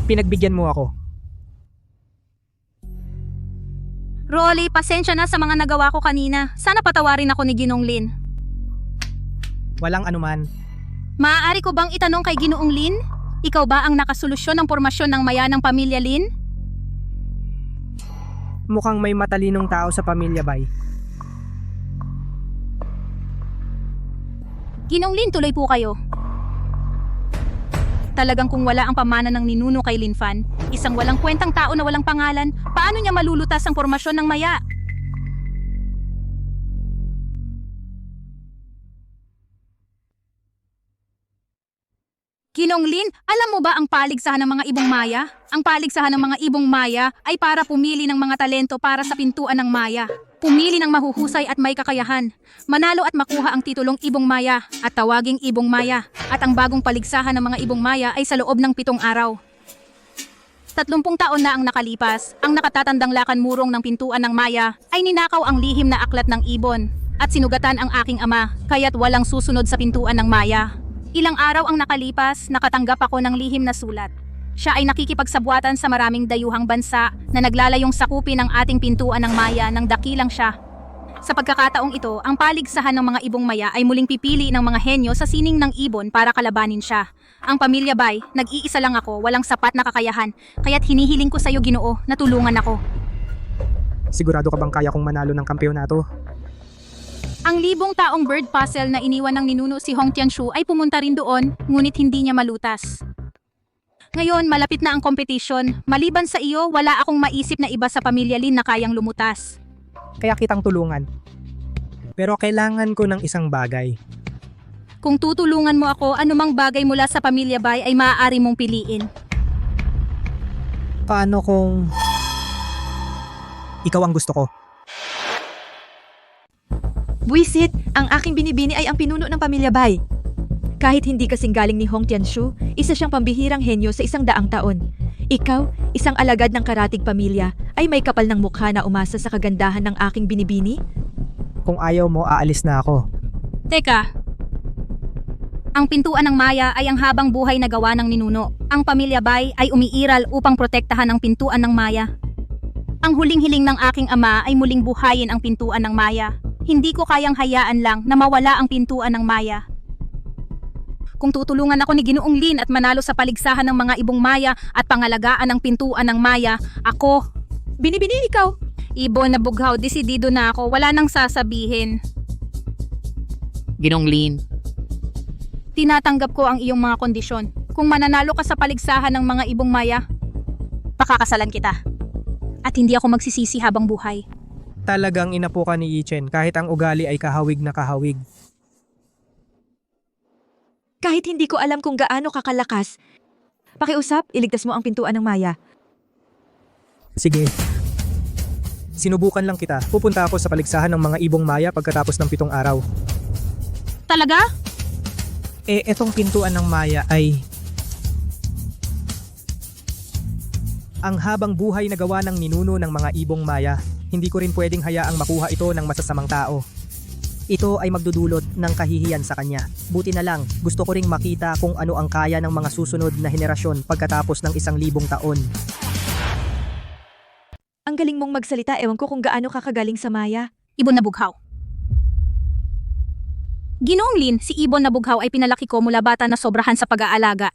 Pinagbigyan mo ako. Rolly, pasensya na sa mga nagawa ko kanina. Sana patawarin ako ni Ginong Lin. Walang anuman. Maaari ko bang itanong kay Ginoong Lin? Ikaw ba ang nakasolusyon ng pormasyon ng maya ng pamilya Lin? Mukhang may matalinong tao sa pamilya Bai. Ginong Lin, tuloy po kayo. Talagang kung wala ang pamana ng ninuno kay Linfan, isang walang kwentang tao na walang pangalan, paano niya malulutas ang pormasyon ng maya? Ginong Lin, alam mo ba ang paligsahan ng mga ibong maya? Ang paligsahan ng mga ibong maya ay para pumili ng mga talento para sa pintuan ng maya. Pumili ng mahuhusay at may kakayahan. Manalo at makuha ang titulong ibong maya at tawaging ibong maya. At ang bagong paligsahan ng mga ibong maya ay sa loob ng 7 araw. 30 taon na ang nakalipas, ang nakatatandang lakan murong ng pintuan ng maya ay ninakaw ang lihim na aklat ng ibon at sinugatan ang aking ama, kaya't walang susunod sa pintuan ng maya. Ilang araw ang nakalipas, nakatanggap ako ng lihim na sulat. Siya ay nakikipagsabuatan sa maraming dayuhang bansa na naglalayong sakupin ang ating pintuan ng Maya nang dakilang siya. Sa pagkakataong ito, ang paligsahan ng mga ibong Maya ay muling pipili ng mga henyo sa sining ng ibon para kalabanin siya. Ang pamilya Bay, nag-iisa lang ako, walang sapat na kakayahan, kaya't hinihiling ko sa iyo, Ginoo, na tulungan ako. Sigurado ka bang kaya kong manalo ng kampeonato? Ang libong taong bird puzzle na iniwan ng ninuno si Hong Tianshu ay pumunta rin doon, ngunit hindi niya malutas. Ngayon, malapit na ang kompetisyon. Maliban sa iyo, wala akong maisip na iba sa pamilya Lin na kayang lumutas. Kaya kitang tulungan. Pero kailangan ko ng isang bagay. Kung tutulungan mo ako, anumang bagay mula sa pamilya Bay ay maaari mong piliin. Paano kung ikaw ang gusto ko? Buisit, ang aking binibini ay ang pinuno ng pamilya Bay. Kahit hindi kasing galing ni Hong Tianshu, isa siyang pambihirang henyo sa 100 taon. Ikaw, isang alagad ng karatig pamilya, ay may kapal ng mukha na umasa sa kagandahan ng aking binibini? Kung ayaw mo, aalis na ako. Teka, ang pintuan ng Maya ay ang habang buhay na gawa ng ninuno. Ang pamilya Bay ay umiiral upang protektahan ang pintuan ng Maya. Ang huling hiling ng aking ama ay muling buhayin ang pintuan ng Maya. Hindi ko kayang hayaan lang na mawala ang pintuan ng Maya. Kung tutulungan ako ni Ginoong Lin at manalo sa paligsahan ng mga ibong Maya at pangalagaan ng pintuan ng Maya, ako... Binibini ikaw! Ibon na bughaw, desidido na ako, wala nang sasabihin. Ginong Lin, Tinatanggap ko ang iyong mga kondisyon. Kung mananalo ka sa paligsahan ng mga ibong Maya, pakakasalan kita. At hindi ako magsisisi habang buhay. Talagang inapo ka ni Yichen kahit ang ugali ay kahawig na kahawig. Kahit hindi ko alam kung gaano kakalakas, pakiusap, iligtas mo ang pintuan ng Maya. Sige. Sinubukan lang kita. Pupunta ako sa paligsahan ng mga ibong Maya pagkatapos ng 7 araw. Talaga? Etong pintuan ng Maya ay ang habang buhay na gawa ng ninuno ng mga ibong Maya. Hindi ko rin pwedeng hayaang makuha ito ng masasamang tao. Ito ay magdudulot ng kahihiyan sa kanya. Buti na lang, gusto ko ring makita kung ano ang kaya ng mga susunod na henerasyon pagkatapos ng 1,000 taon. Ang galing mong magsalita, ewan ko kung gaano kakagaling sa Maya. Ibon na bughaw. Ginoong Lin, si Ibon na bughaw ay pinalaki ko mula bata na sobrahan sa pag-aalaga.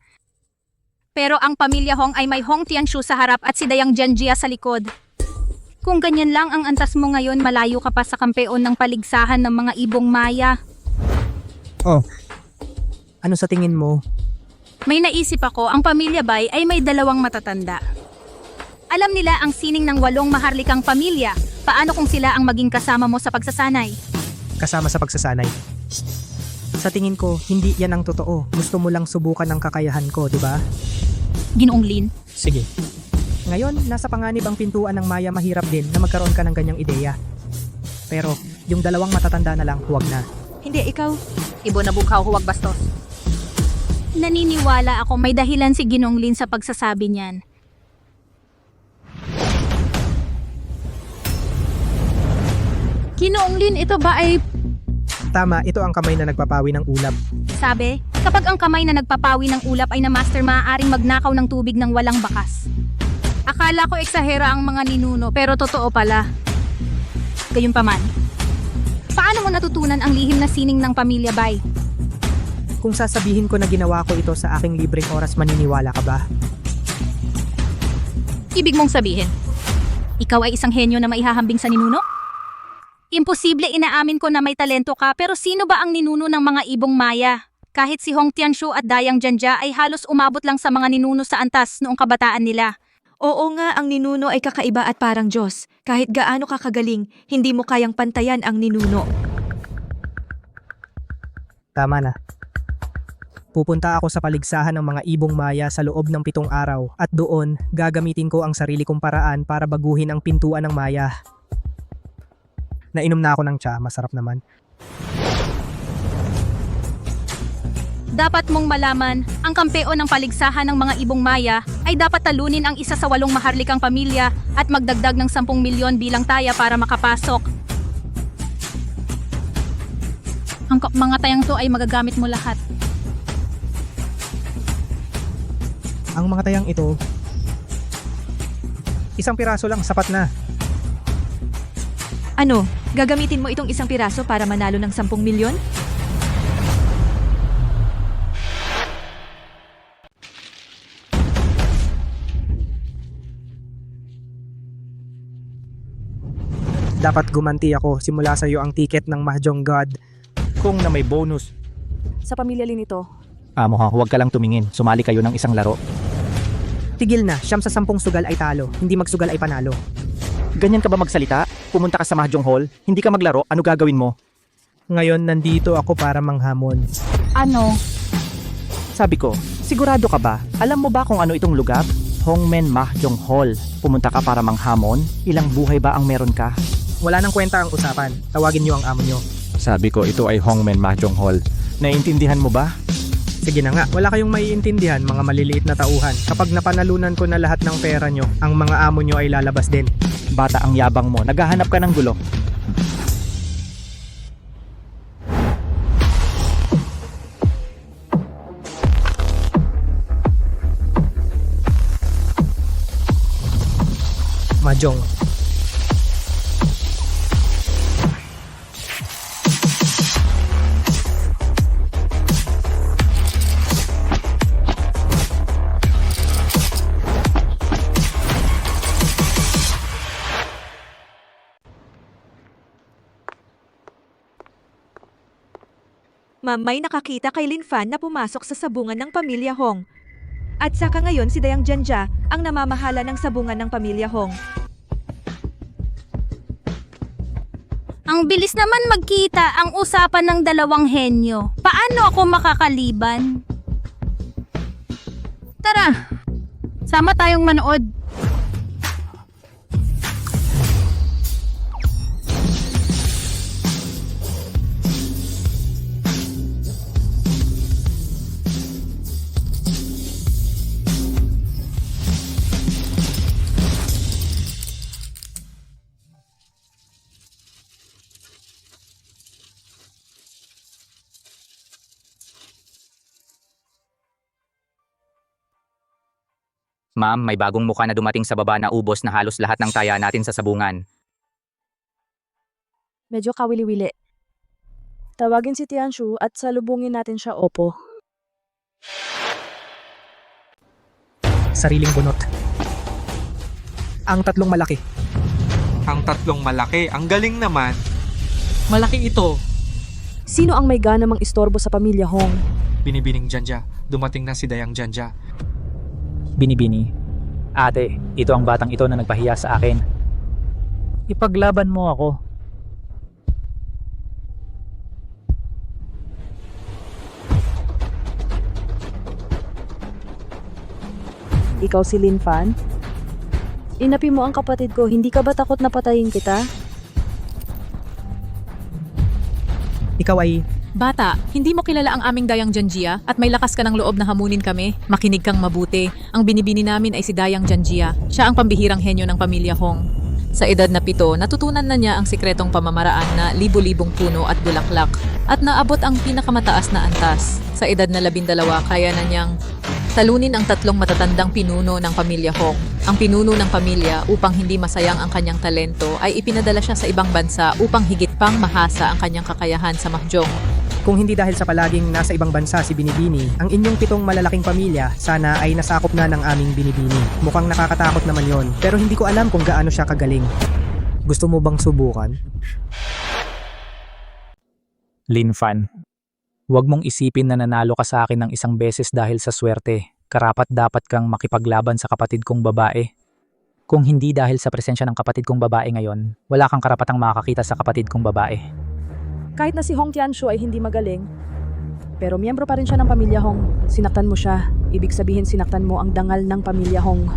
Pero ang pamilya Hong ay may Hong Tianshu sa harap at si Dayang Jianjia sa likod. Kung ganyan lang ang antas mo ngayon, malayo ka pa sa kampeon ng paligsahan ng mga ibong Maya. Oh, ano sa tingin mo? May naisip ako, ang pamilya Bay ay may 2 matatanda. Alam nila ang sining ng 8 maharlikang pamilya. Paano kung sila ang maging kasama mo sa pagsasanay? Kasama sa pagsasanay. Sa tingin ko, hindi yan ang totoo. Gusto mo lang subukan ng kakayahan ko, di ba? Ginoong Lin. Sige. Ngayon, nasa panganib ang pintuan ng Maya, mahirap din na magkaroon ka ng ganyang ideya. Pero, yung 2 matatanda na lang, huwag na. Hindi, ikaw. Ibon na bughaw, huwag bastos. Naniniwala ako may dahilan si Ginoong Lin sa pagsasabi niyan. Ginoong Lin, ito ba ay... Tama, ito ang kamay na nagpapawi ng ulap. Sabi, kapag ang kamay na nagpapawi ng ulap ay na-master, maaaring magnakaw ng tubig ng walang bakas. Akala ko eksahera ang mga ninuno, pero totoo pala. Gayunpaman, paano mo natutunan ang lihim na sining ng pamilya Bay? Kung sasabihin ko na ginawa ko ito sa aking libreng oras, maniniwala ka ba? Ibig mong sabihin, ikaw ay isang henyo na maihahambing sa ninuno? Imposible, inaamin ko na may talento ka, pero sino ba ang ninuno ng mga ibong Maya? Kahit si Hong Tianshu at Dayang Jianjia ay halos umabot lang sa mga ninuno sa antas noong kabataan nila. Oo nga, ang ninuno ay kakaiba at parang Diyos. Kahit gaano kakagaling, hindi mo kayang pantayan ang ninuno. Tama na. Pupunta ako sa paligsahan ng mga ibong Maya sa loob ng 7 araw at doon gagamitin ko ang sarili kong paraan para baguhin ang pintuan ng Maya. Nainom na ako ng tsa, masarap naman. Dapat mong malaman, ang kampeon ng paligsahan ng mga ibong Maya ay dapat talunin ang isa sa 8 maharlikang pamilya at magdagdag ng 10 milyon bilang taya para makapasok. Ang mga tayang to ay magagamit mo lahat. Ang mga tayang ito, isang piraso lang sapat na. Ano, gagamitin mo itong isang piraso para manalo ng 10 milyon? Dapat gumanti ako simula sa iyo ang ticket ng Mahjong God. Kung na may bonus. Sa pamilya Lin ito, Amo ha, huwag ka lang tumingin. Sumali kayo ng isang laro. Tigil na, siyam sa 10 sugal ay talo, hindi magsugal ay panalo. Ganyan ka ba magsalita? Pumunta ka sa Mahjong Hall, hindi ka maglaro, ano gagawin mo? Ngayon nandito ako para manghamon. Ano? Sabi ko, sigurado ka ba? Alam mo ba kung ano itong lugar? Hongmen Mahjong Hall. Pumunta ka para manghamon? Ilang buhay ba ang meron ka? Wala nang kwenta ang usapan, tawagin niyo ang amo niyo. Sabi ko, ito ay Hongmen Mahjong Hall. Naiintindihan mo ba? Sige na nga, wala kayong maiintindihan mga maliliit na tauhan. Kapag napanalunan ko na lahat ng pera nyo, ang mga amo nyo ay lalabas din. Bata ang yabang mo, naghahanap ka ng gulo. Mahjong. May nakakita kay Lin Fan na pumasok sa sabungan ng pamilya Hong. At saka ngayon si Dayang Janja ang namamahala ng sabungan ng pamilya Hong. Ang bilis naman magkita ang usapan ng dalawang henyo. Paano ako makakaliban? Tara, sama tayong manood. Ma'am, may bagong mukha na dumating sa baba na ubos na halos lahat ng taya natin sa sabungan. medyo kawili-wili. Tawagin si Tianshu at salubungin natin siya, opo. Sariling bunot. Ang tatlong malaki. Ang tatlong malaki, ang galing naman. Malaki ito. Sino ang may gana mang istorbo sa pamilya Hong? Binibining Janja, dumating na si Dayang Janja. Binibini. Ate, ito ang batang ito na nagpahiya sa akin. Ipaglaban mo ako. Ikaw si Lin Fan? Inapi mo ang kapatid ko, hindi ka ba takot na patayin kita? Ikaw ay... Bata, hindi mo kilala ang aming Dayang Janjia at may lakas ka ng loob na hamunin kami. Makinig kang mabuti. Ang binibini namin ay si Dayang Janjia. Siya ang pambihirang henyo ng pamilya Hong. Sa edad na 7, natutunan na niya ang sikretong pamamaraan na libo-libong puno at bulaklak at naabot ang pinakamataas na antas. Sa edad na 12, kaya na niyang talunin ang 3 matatandang pinuno ng pamilya Hong. Ang pinuno ng pamilya, upang hindi masayang ang kanyang talento, ay ipinadala siya sa ibang bansa upang higit pang mahasa ang kanyang kakayahan sa mahjong. Kung hindi dahil sa palaging nasa ibang bansa si Binibini, ang inyong 7 malalaking pamilya sana ay nasakop na ng aming Binibini. Mukhang nakakatakot naman yon, pero hindi ko alam kung gaano siya kagaling. Gusto mo bang subukan? Lin Fan, huwag mong isipin na nanalo ka sa akin ng isang beses dahil sa swerte. Karapat dapat kang makipaglaban sa kapatid kong babae. Kung hindi dahil sa presensya ng kapatid kong babae ngayon, wala kang karapatang makakakita sa kapatid kong babae. Kahit na si Hong Tianshu ay hindi magaling, pero miyembro pa rin siya ng pamilya Hong. Sinaktan mo siya, ibig sabihin sinaktan mo ang dangal ng pamilya Hong.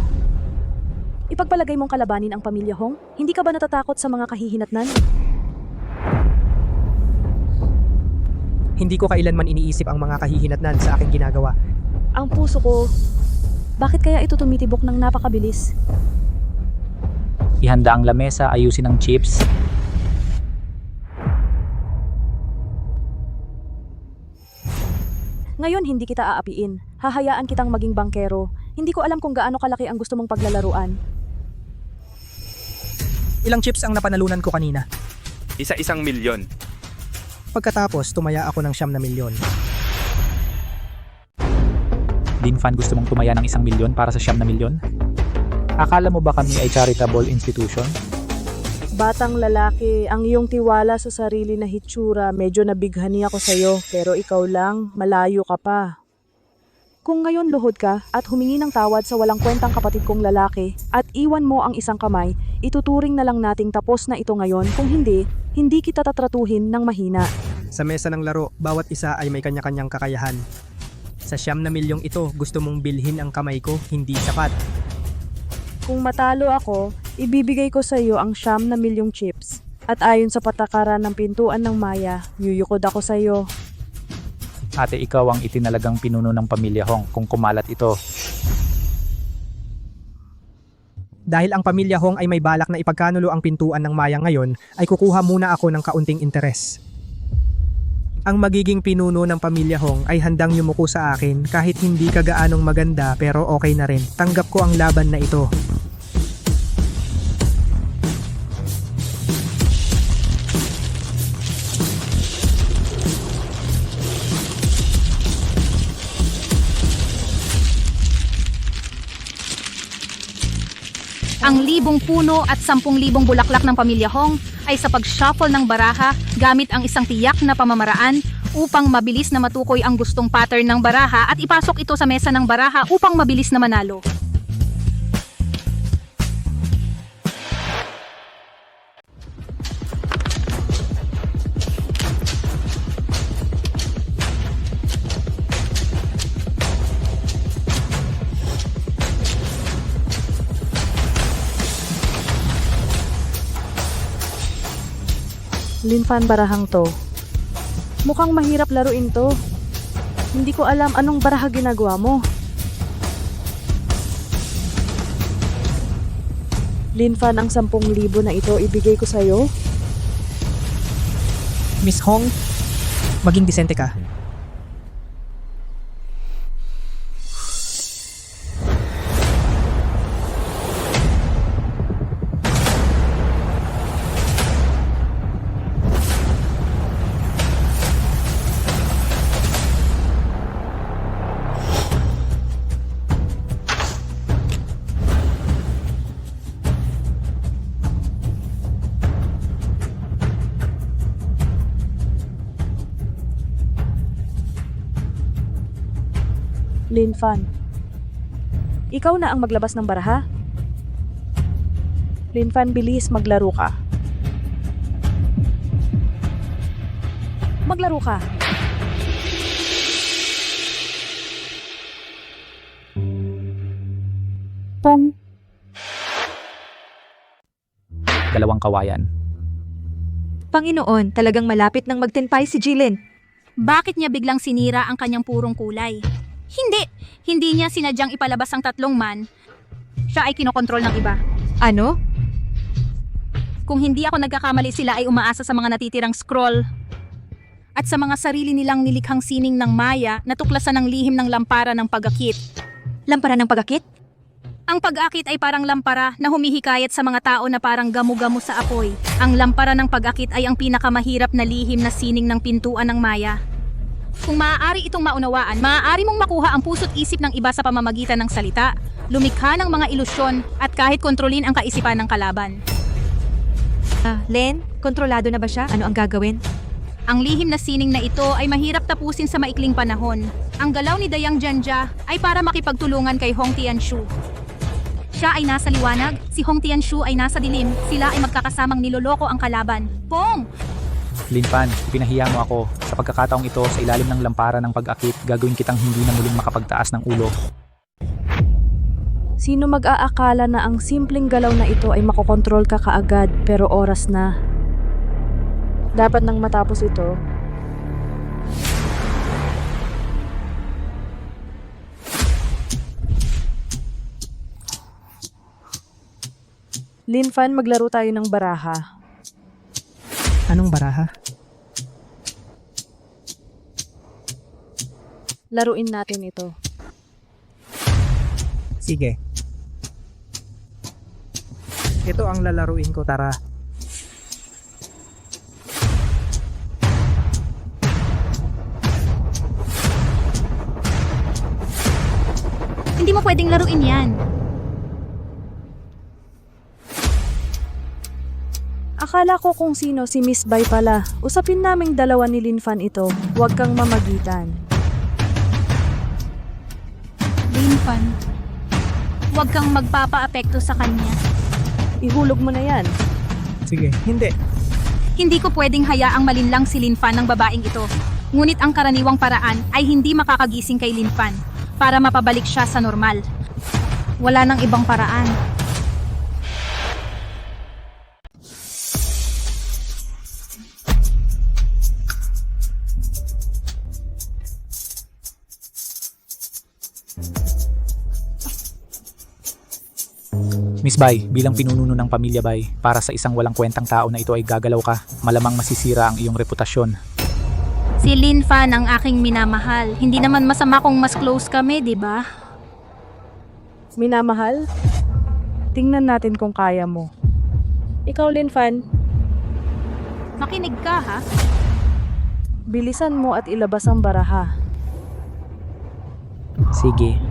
Ipagpalagay mong kalabanin ang pamilya Hong? Hindi ka ba natatakot sa mga kahihinatnan? Hindi ko kailanman iniisip ang mga kahihinatnan sa aking ginagawa. Ang puso ko, bakit kaya ito tumitibok ng napakabilis? Ihanda ang lamesa, ayusin ang chips. Ngayon hindi kita aapiin. Hahayaan kitang maging bangkero. Hindi ko alam kung gaano kalaki ang gusto mong paglalaruan. Ilang chips ang napanalunan ko kanina. Isa-1 milyon. Pagkatapos, tumaya ako ng 9 na milyon. Linfan, gusto mong tumaya ng 1 milyon para sa 9 na milyon? Akala mo ba kami ay charitable institution? Batang lalaki, ang iyong tiwala sa sarili na hitsura, medyo nabighani ako sa'yo, pero ikaw lang, malayo ka pa. Kung ngayon luhod ka at humingi ng tawad sa walang kwentang kapatid kong lalaki at iwan mo ang isang kamay, ituturing na lang nating tapos na ito ngayon. Kung hindi, hindi kita tatratuhin ng mahina. Sa mesa ng laro, bawat isa ay may kanya-kanyang kakayahan. Sa 9 na milyong ito, gusto mong bilhin ang kamay ko, hindi sapat. Kung matalo ako, ibibigay ko sa iyo ang 9 na milyong chips. At ayon sa patakaran ng pintuan ng Maya, yuyukod ako sa iyo. Ate, ikaw ang itinalagang pinuno ng pamilya Hong kung kumalat ito. Dahil ang pamilya Hong ay may balak na ipagkanulo ang pintuan ng Maya ngayon, ay kukuha muna ako ng kaunting interes. Ang magiging pinuno ng pamilya Hong ay handang yumuko sa akin kahit hindi kagaanong maganda pero okay na rin. Tanggap ko ang laban na ito. Ang 1,000 puno at 10,000 bulaklak ng pamilya Hong ay sa pag-shuffle ng baraha gamit ang isang tiyak na pamamaraan upang mabilis na matukoy ang gustong pattern ng baraha at ipasok ito sa mesa ng baraha upang mabilis na manalo. Linfan, barahang to. Mukhang mahirap laruin to. Hindi ko alam anong baraha ginagawa mo. Linfan, ang 10,000 na ito ibigay ko sa'yo. Miss Hong, maging disente ka. Linfan, ikaw na ang maglabas ng baraha? Linfan, bilis, maglaro ka. Maglaro ka. Pong. Dalawang kawayan. Panginoon, talagang malapit nang magtenpay si Jilin. Bakit niya biglang sinira ang kanyang purong kulay? Hindi niya sinadyang ipalabas ang 3 man. Siya ay kinokontrol ng iba. Ano? Kung hindi ako nagkakamali, sila ay umaasa sa mga natitirang scroll at sa mga sarili nilang nilikhang sining ng Maya na tuklasan ng lihim ng lampara ng pag-akit. Lampara ng pag-akit? Ang pag-akit ay parang lampara na humihikayat sa mga tao na parang gamu-gamu sa apoy. Ang lampara ng pag-akit ay ang pinakamahirap na lihim na sining ng pintuan ng Maya. Kung maaari itong maunawaan, maaari mong makuha ang puso't isip ng iba sa pamamagitan ng salita, lumikha ng mga ilusyon, at kahit kontrolin ang kaisipan ng kalaban. Len, kontrolado na ba siya? Ano ang gagawin? Ang lihim na sining na ito ay mahirap tapusin sa maikling panahon. Ang galaw ni Dayang Janja ay para makipagtulungan kay Hong Tianshu. Siya ay nasa liwanag, si Hong Tianshu ay nasa dilim, sila ay magkakasamang niloloko ang kalaban. Pong! Linfan, pinahiya mo ako. Sa pagkakataong ito, sa ilalim ng lampara ng pag-akit, gagawin kitang hindi na muling makapagtaas ng ulo. Sino mag-aakala na ang simpleng galaw na ito ay makokontrol ka kaagad pero oras na. Dapat nang matapos ito. Linfan, maglaro tayo ng baraha. Anong baraha? Laruin natin ito. Sige. Ito ang lalaruin ko, tara. Hindi mo pwedeng laruin yan. Akala ko kung sino si Miss Bai pala. Usapin naming dalawa ni Linfan ito. Huwag kang mamagitan. Linfan, huwag kang magpapa-apekto sa kanya. Ihulog mo na yan. Sige, hindi. Hindi ko pwedeng hayaang malinlang si Linfan ng babaeng ito. Ngunit ang karaniwang paraan ay hindi makakagising kay Linfan para mapabalik siya sa normal. Wala nang ibang paraan. Miss Bai, bilang pinununo ng pamilya Bai, para sa isang walang kwentang tao na ito ay gagalaw ka, malamang masisira ang iyong reputasyon. Si Linfan ang aking minamahal. Hindi naman masama kung mas close kami, di ba? Minamahal? Tingnan natin kung kaya mo. Ikaw, Linfan, Makinig ka, ha? bilisan mo at ilabas ang baraha. Sige.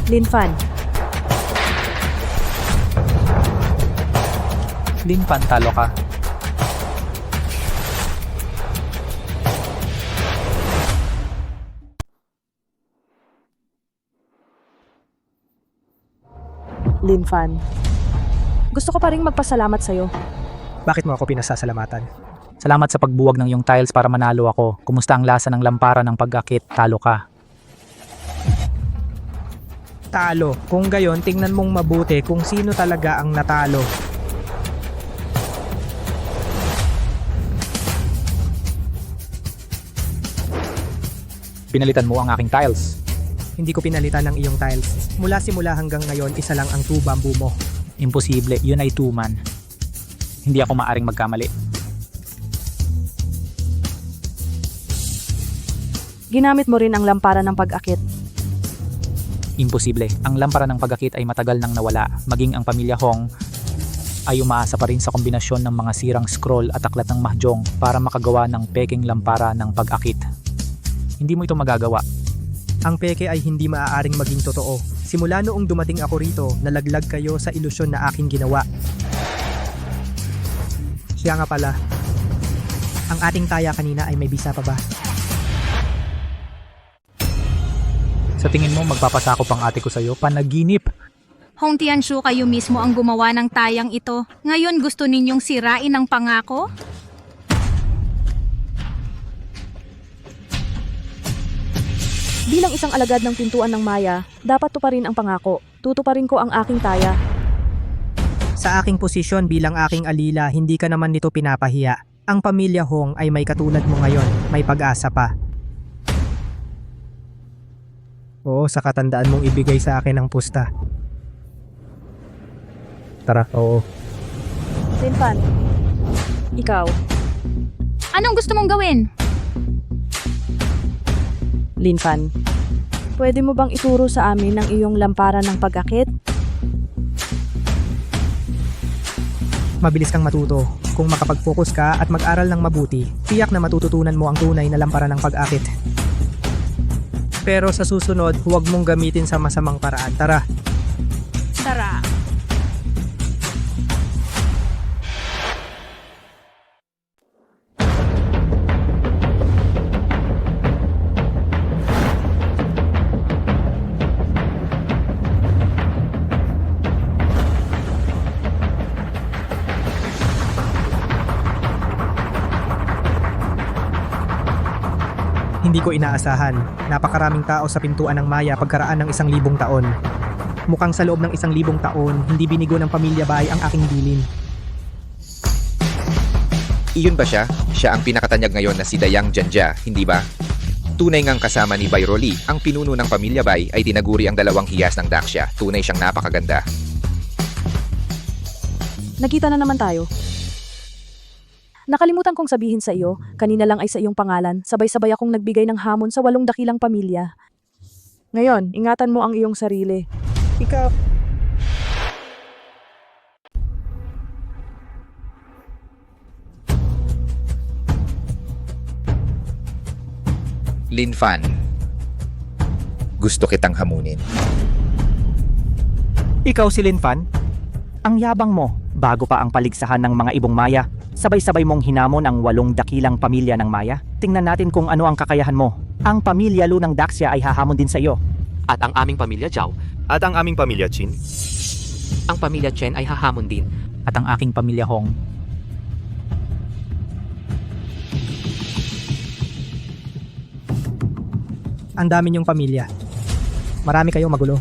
Linfan, Linfan, talo ka. Linfan. Gusto ko pa ring magpasalamat sa'yo. Bakit mo ako pinasasalamatan? Salamat sa pagbuwag ng iyong tiles para manalo ako. Kumusta ang lasa ng lampara ng pag-akit? Talo ka. Talo. Kung gayon, tingnan mong mabuti kung sino talaga ang natalo. Pinalitan mo ang aking tiles. Hindi ko pinalitan ang iyong tiles. Mula simula hanggang ngayon, isa lang ang 2 bamboo mo. Imposible, yun ay 2-man. Hindi ako maaring magkamali. Ginamit mo rin ang lampara ng pag-akit. Imposible. Ang lampara ng pag-akit ay matagal nang nawala. Maging ang pamilya Hong ay umaasa pa rin sa kombinasyon ng mga sirang scroll at aklat ng mahjong para makagawa ng peking lampara ng pag-akit. Hindi mo ito magagawa. Ang peke ay hindi maaaring maging totoo. Simula noong dumating ako rito, nalaglag kayo sa ilusyon na aking ginawa. Siya nga pala. Ang ating taya kanina ay may bisa pa ba? Sa tingin mo, magpapasakop ang ate ko sa'yo? Panaginip! Hong Tianshu, kayo mismo ang gumawa ng tayang ito. Ngayon gusto ninyong sirain ang pangako? Bilang isang alagad ng pintuan ng Maya, dapat tuparin ang pangako. Tutuparin ko ang aking taya. Sa aking posisyon bilang aking alila, hindi ka naman nito pinapahiya. Ang pamilya Hong ay may katulad mo ngayon, may pag-asa pa. Oo, sa katandaan mong ibigay sa akin ang pusta. Tara, oo. Linfan, ikaw. Anong gusto mong gawin? Linfan, pwede mo bang ituro sa amin ang iyong lampara ng pag-akit? Mabilis kang matuto. Kung makapag-focus ka at mag-aral ng mabuti, tiyak na matututunan mo ang tunay na lampara ng pag-akit. Pero sa susunod, huwag mong gamitin sa masamang paraan. Tara. Tara. Hindi ko inaasahan. Napakaraming tao sa pintuan ng Maya pagkaraan ng 1,000 taon. Mukhang sa loob ng 1,000 taon, hindi binigo ng pamilya Bai ang aking bilin. Iyon ba siya? Siya ang pinakatanyag ngayon na si Dayang Janja, hindi ba? Tunay ngang kasama ni Bai Roli, ang pinuno ng pamilya Bai ay tinaguri ang 2 hiyas ng Daxia. Tunay siyang napakaganda. Nakita na naman tayo. Nakalimutan kong sabihin sa iyo, kanina lang ay sa iyong pangalan, sabay-sabay akong nagbigay ng hamon sa 8 dakilang pamilya. Ngayon, ingatan mo ang iyong sarili. Ikaw, Linfan, gusto kitang hamunin. Ikaw si Linfan? Ang yabang mo, bago pa ang paligsahan ng mga ibong Maya, sabay-sabay mong hinamon ang 8 dakilang pamilya ng Maya. Tingnan natin kung ano ang kakayahan mo. Ang pamilya Lu ng Daxia ay hahamon din sa iyo. At ang aming pamilya Zhao, At ang aming pamilya Chin. ang pamilya Chen ay hahamon din. At ang aking pamilya Hong. ang dami niyong pamilya. Marami kayong magulo.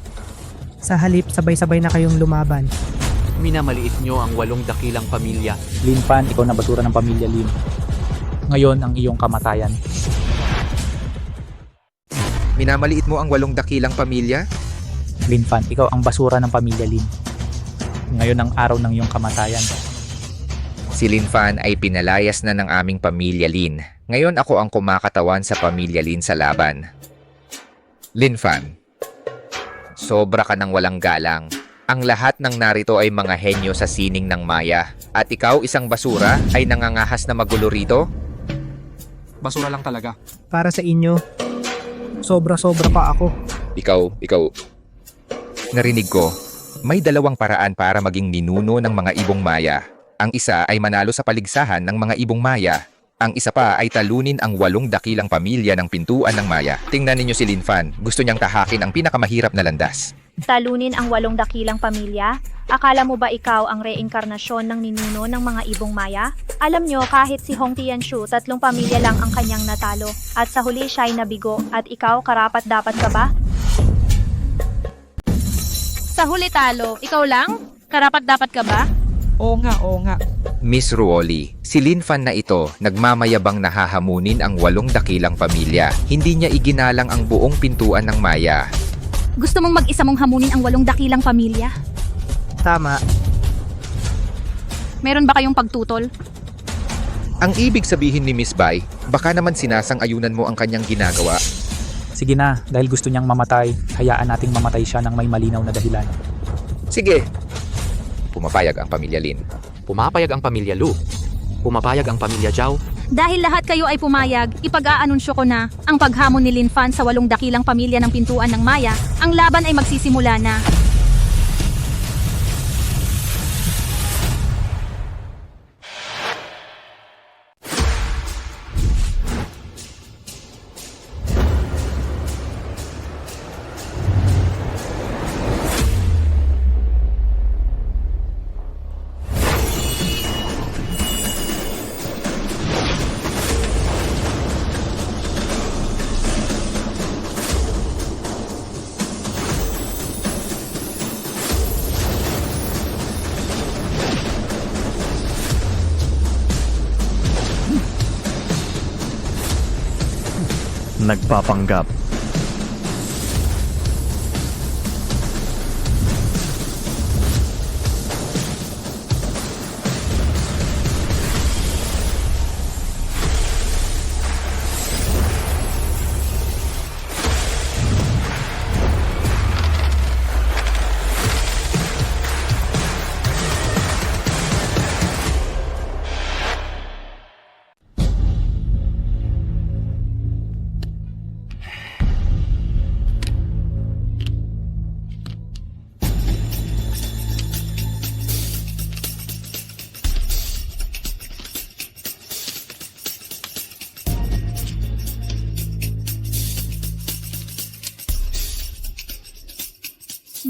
Sa halip, sabay-sabay na kayong lumaban. Minamaliit nyo ang 8 dakilang pamilya. Linfan, ikaw na basura ng pamilya Lin. Ngayon ang iyong kamatayan. Minamaliit mo ang 8 dakilang pamilya? Linfan, ikaw ang basura ng pamilya Lin. Ngayon ang araw ng iyong kamatayan. Si Linfan ay pinalayas na ng aming pamilya Lin. Ngayon ako ang kumakatawan sa pamilya Lin sa laban. Linfan, sobra ka ng walang galang. Ang lahat ng narito ay mga henyo sa sining ng Maya. At ikaw, isang basura, ay nangangahas na magulo rito? Basura lang talaga. Para sa inyo, sobra-sobra pa ako. Ikaw. Narinig ko, may 2 paraan para maging ninuno ng mga ibong Maya. Ang isa ay manalo sa paligsahan ng mga ibong Maya. Ang isa pa ay talunin ang 8 dakilang pamilya ng pintuan ng Maya. Tingnan ninyo si Linfan, gusto niyang tahakin ang pinakamahirap na landas. Talunin ang 8 dakilang pamilya? Akala mo ba ikaw ang reinkarnasyon ng ninuno ng mga ibong Maya? Alam nyo, kahit si Hong Tianshu, 3 pamilya lang ang kanyang natalo. At sa huli siya'y nabigo. At ikaw, karapat-dapat ka ba? Sa huli talo, ikaw lang? Karapat-dapat ka ba? Oo nga. Miss Ruoli, si Linfan na ito nagmamayabang nahahamunin ang 8 dakilang pamilya. Hindi niya iginalang ang buong pintuan ng Maya. Gusto mong mag-isa mong hamunin ang 8 dakilang pamilya? Tama. Meron ba kayong pagtutol? Ang ibig sabihin ni Miss Bai, baka naman sinasang-ayunan mo ang kanyang ginagawa. Sige na, dahil gusto niyang mamatay, hayaan nating mamatay siya ng may malinaw na dahilan. Sige. Pumapayag ang pamilya Lin. Pumapayag ang pamilya Lu. Pumapayag ang pamilya Zhao. Dahil lahat kayo ay pumayag, ipag-aanunsyo ko na ang paghamon ni Linfan sa 8 dakilang pamilya ng pintuan ng Maya. Ang laban ay magsisimula na. Nagpapanggap.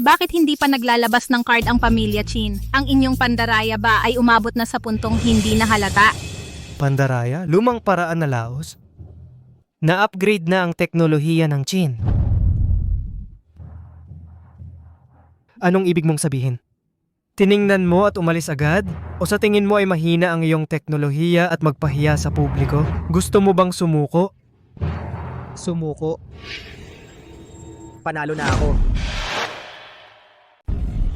Bakit hindi pa naglalabas ng card ang pamilya Chin? Ang inyong pandaraya ba ay umabot na sa puntong hindi na halata? Pandaraya? Lumang paraan na Laos? Na-upgrade na ang teknolohiya ng Chin. Anong ibig mong sabihin? Tiningnan mo at umalis agad? O sa tingin mo ay mahina ang iyong teknolohiya at magpahiya sa publiko? Gusto mo bang sumuko? Sumuko. Panalo na ako.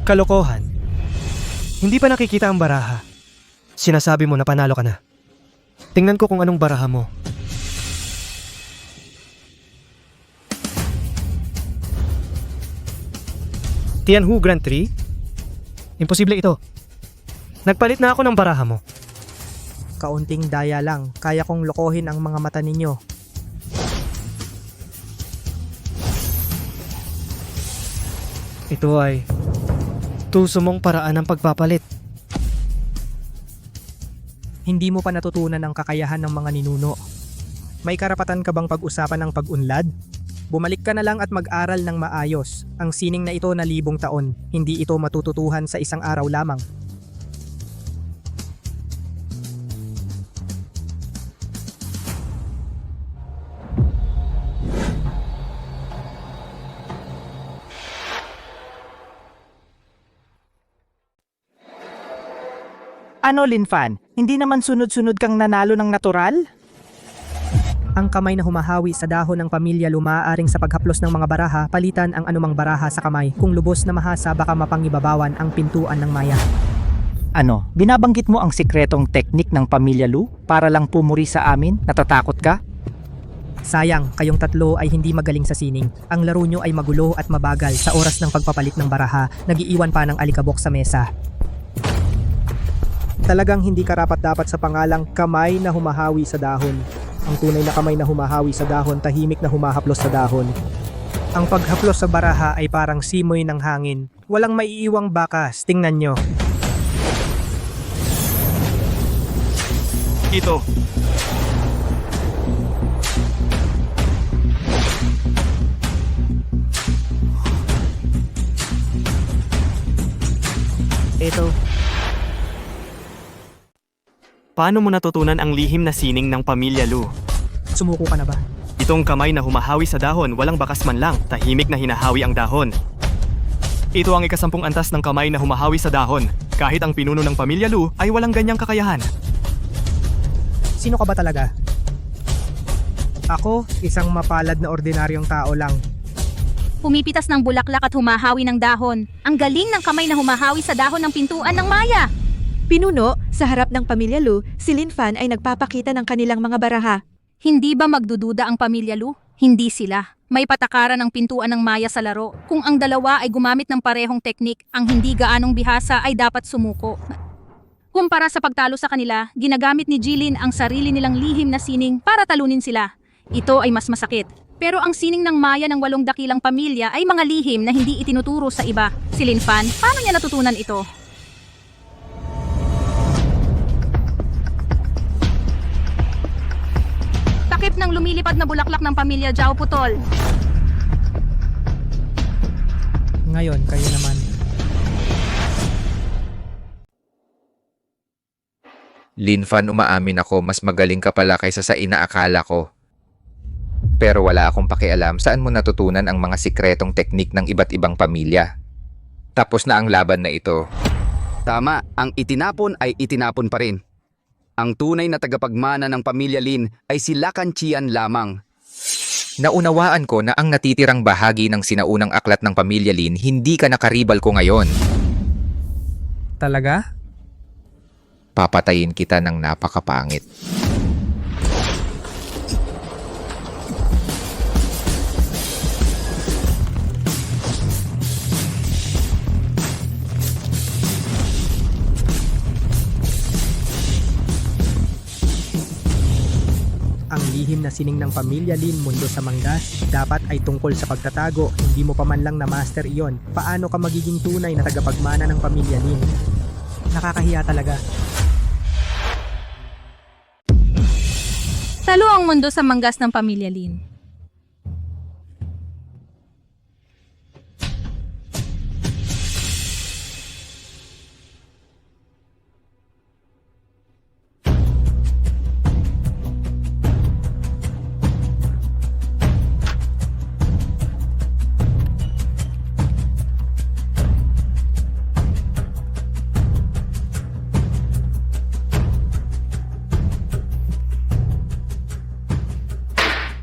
Kalokohan. Hindi pa nakikita ang baraha. Sinasabi mo na panalo ka na. Tingnan ko kung anong baraha mo. Tianhu Grand 3? Imposible ito. Nagpalit na ako ng baraha mo. Kaunting daya lang, kaya kong lokohin ang mga mata ninyo. Ito ay tuso mong paraan ng pagpapalit. Hindi mo pa natutunan ang kakayahan ng mga ninuno. May karapatan ka bang pag-usapan ng pag-unlad? Bumalik ka na lang at mag-aral ng maayos. Ang sining na ito na 1000 taon, hindi ito matututuhan sa isang araw lamang. Ano, Linfan? Hindi naman sunod-sunod kang nanalo ng natural? Ang kamay na humahawi sa dahon ng pamilya lumaaring sa paghaplos ng mga baraha, palitan ang anumang baraha sa kamay. Kung lubos na mahasa, baka mapangibabawan ang pintuan ng maya. Ano, binabanggit mo ang sikretong teknik ng Pamilya Lu para lang pumuri sa amin? Natatakot ka? Sayang, kayong tatlo ay hindi magaling sa sining. Ang laro nyo ay magulo at mabagal. Sa oras ng pagpapalit ng baraha, nagiiwan pa ng alikabok sa mesa. Talagang hindi karapat-dapat sa pangalang kamay na humahawi sa dahon. Ang tunay na kamay na humahawi sa dahon, tahimik na humahaplos sa dahon. Ang paghaplos sa baraha ay parang simoy ng hangin. Walang maiiwang bakas, tingnan nyo. Ito. Ito. Paano mo natutunan ang lihim na sining ng Pamilya Lu? Sumuko ka na ba? Itong kamay na humahawi sa dahon, walang bakas man lang, tahimik na hinahawi ang dahon. Ito ang ika-10 antas ng kamay na humahawi sa dahon. Kahit ang pinuno ng Pamilya Lu ay walang ganyang kakayahan. Sino ka ba talaga? Ako, isang mapalad na ordinaryong tao lang. Pumipitas ng bulaklak at humahawi ng dahon. Ang galing ng kamay na humahawi sa dahon ng pintuan ng maya. Pinuno, sa harap ng Pamilya Lu, si Linfan ay nagpapakita ng kanilang mga baraha. Hindi ba magdududa ang Pamilya Lu? Hindi sila. May patakaran ng pintuan ng maya sa laro. Kung ang dalawa ay gumamit ng parehong teknik, ang hindi gaanong bihasa ay dapat sumuko. Kumpara sa pagtalo sa kanila, ginagamit ni Jilin ang sarili nilang lihim na sining para talunin sila. Ito ay mas masakit. Pero ang sining ng maya ng 8 dakilang pamilya ay mga lihim na hindi itinuturo sa iba. Si Linfan, paano niya natutunan ito? Takip ng lumilipad na bulaklak ng pamilya Zhao Putol. Ngayon, kayo naman. Linfan, umaamin ako, mas magaling ka pala kaysa sa inaakala ko. Pero wala akong pakialam saan mo natutunan ang mga sikretong teknik ng iba't ibang pamilya. Tapos na ang laban na ito. Tama, ang itinapon ay itinapon pa rin. Ang tunay na tagapagmana ng Pamilya Lin ay si Lakan Chian lamang. Naunawaan ko na ang natitirang bahagi ng sinaunang aklat ng Pamilya Lin hindi ka nakaribal ko ngayon. Talaga? Papatayin kita ng napakapangit. Ang lihim na sining ng Pamilya Lin mundo sa manggas, dapat ay tungkol sa pagtatago, hindi mo pa man lang na-master iyon. Paano ka magiging tunay na tagapagmana ng Pamilya Lin? Nakakahiya talaga. Talo ang mundo sa manggas ng Pamilya Lin.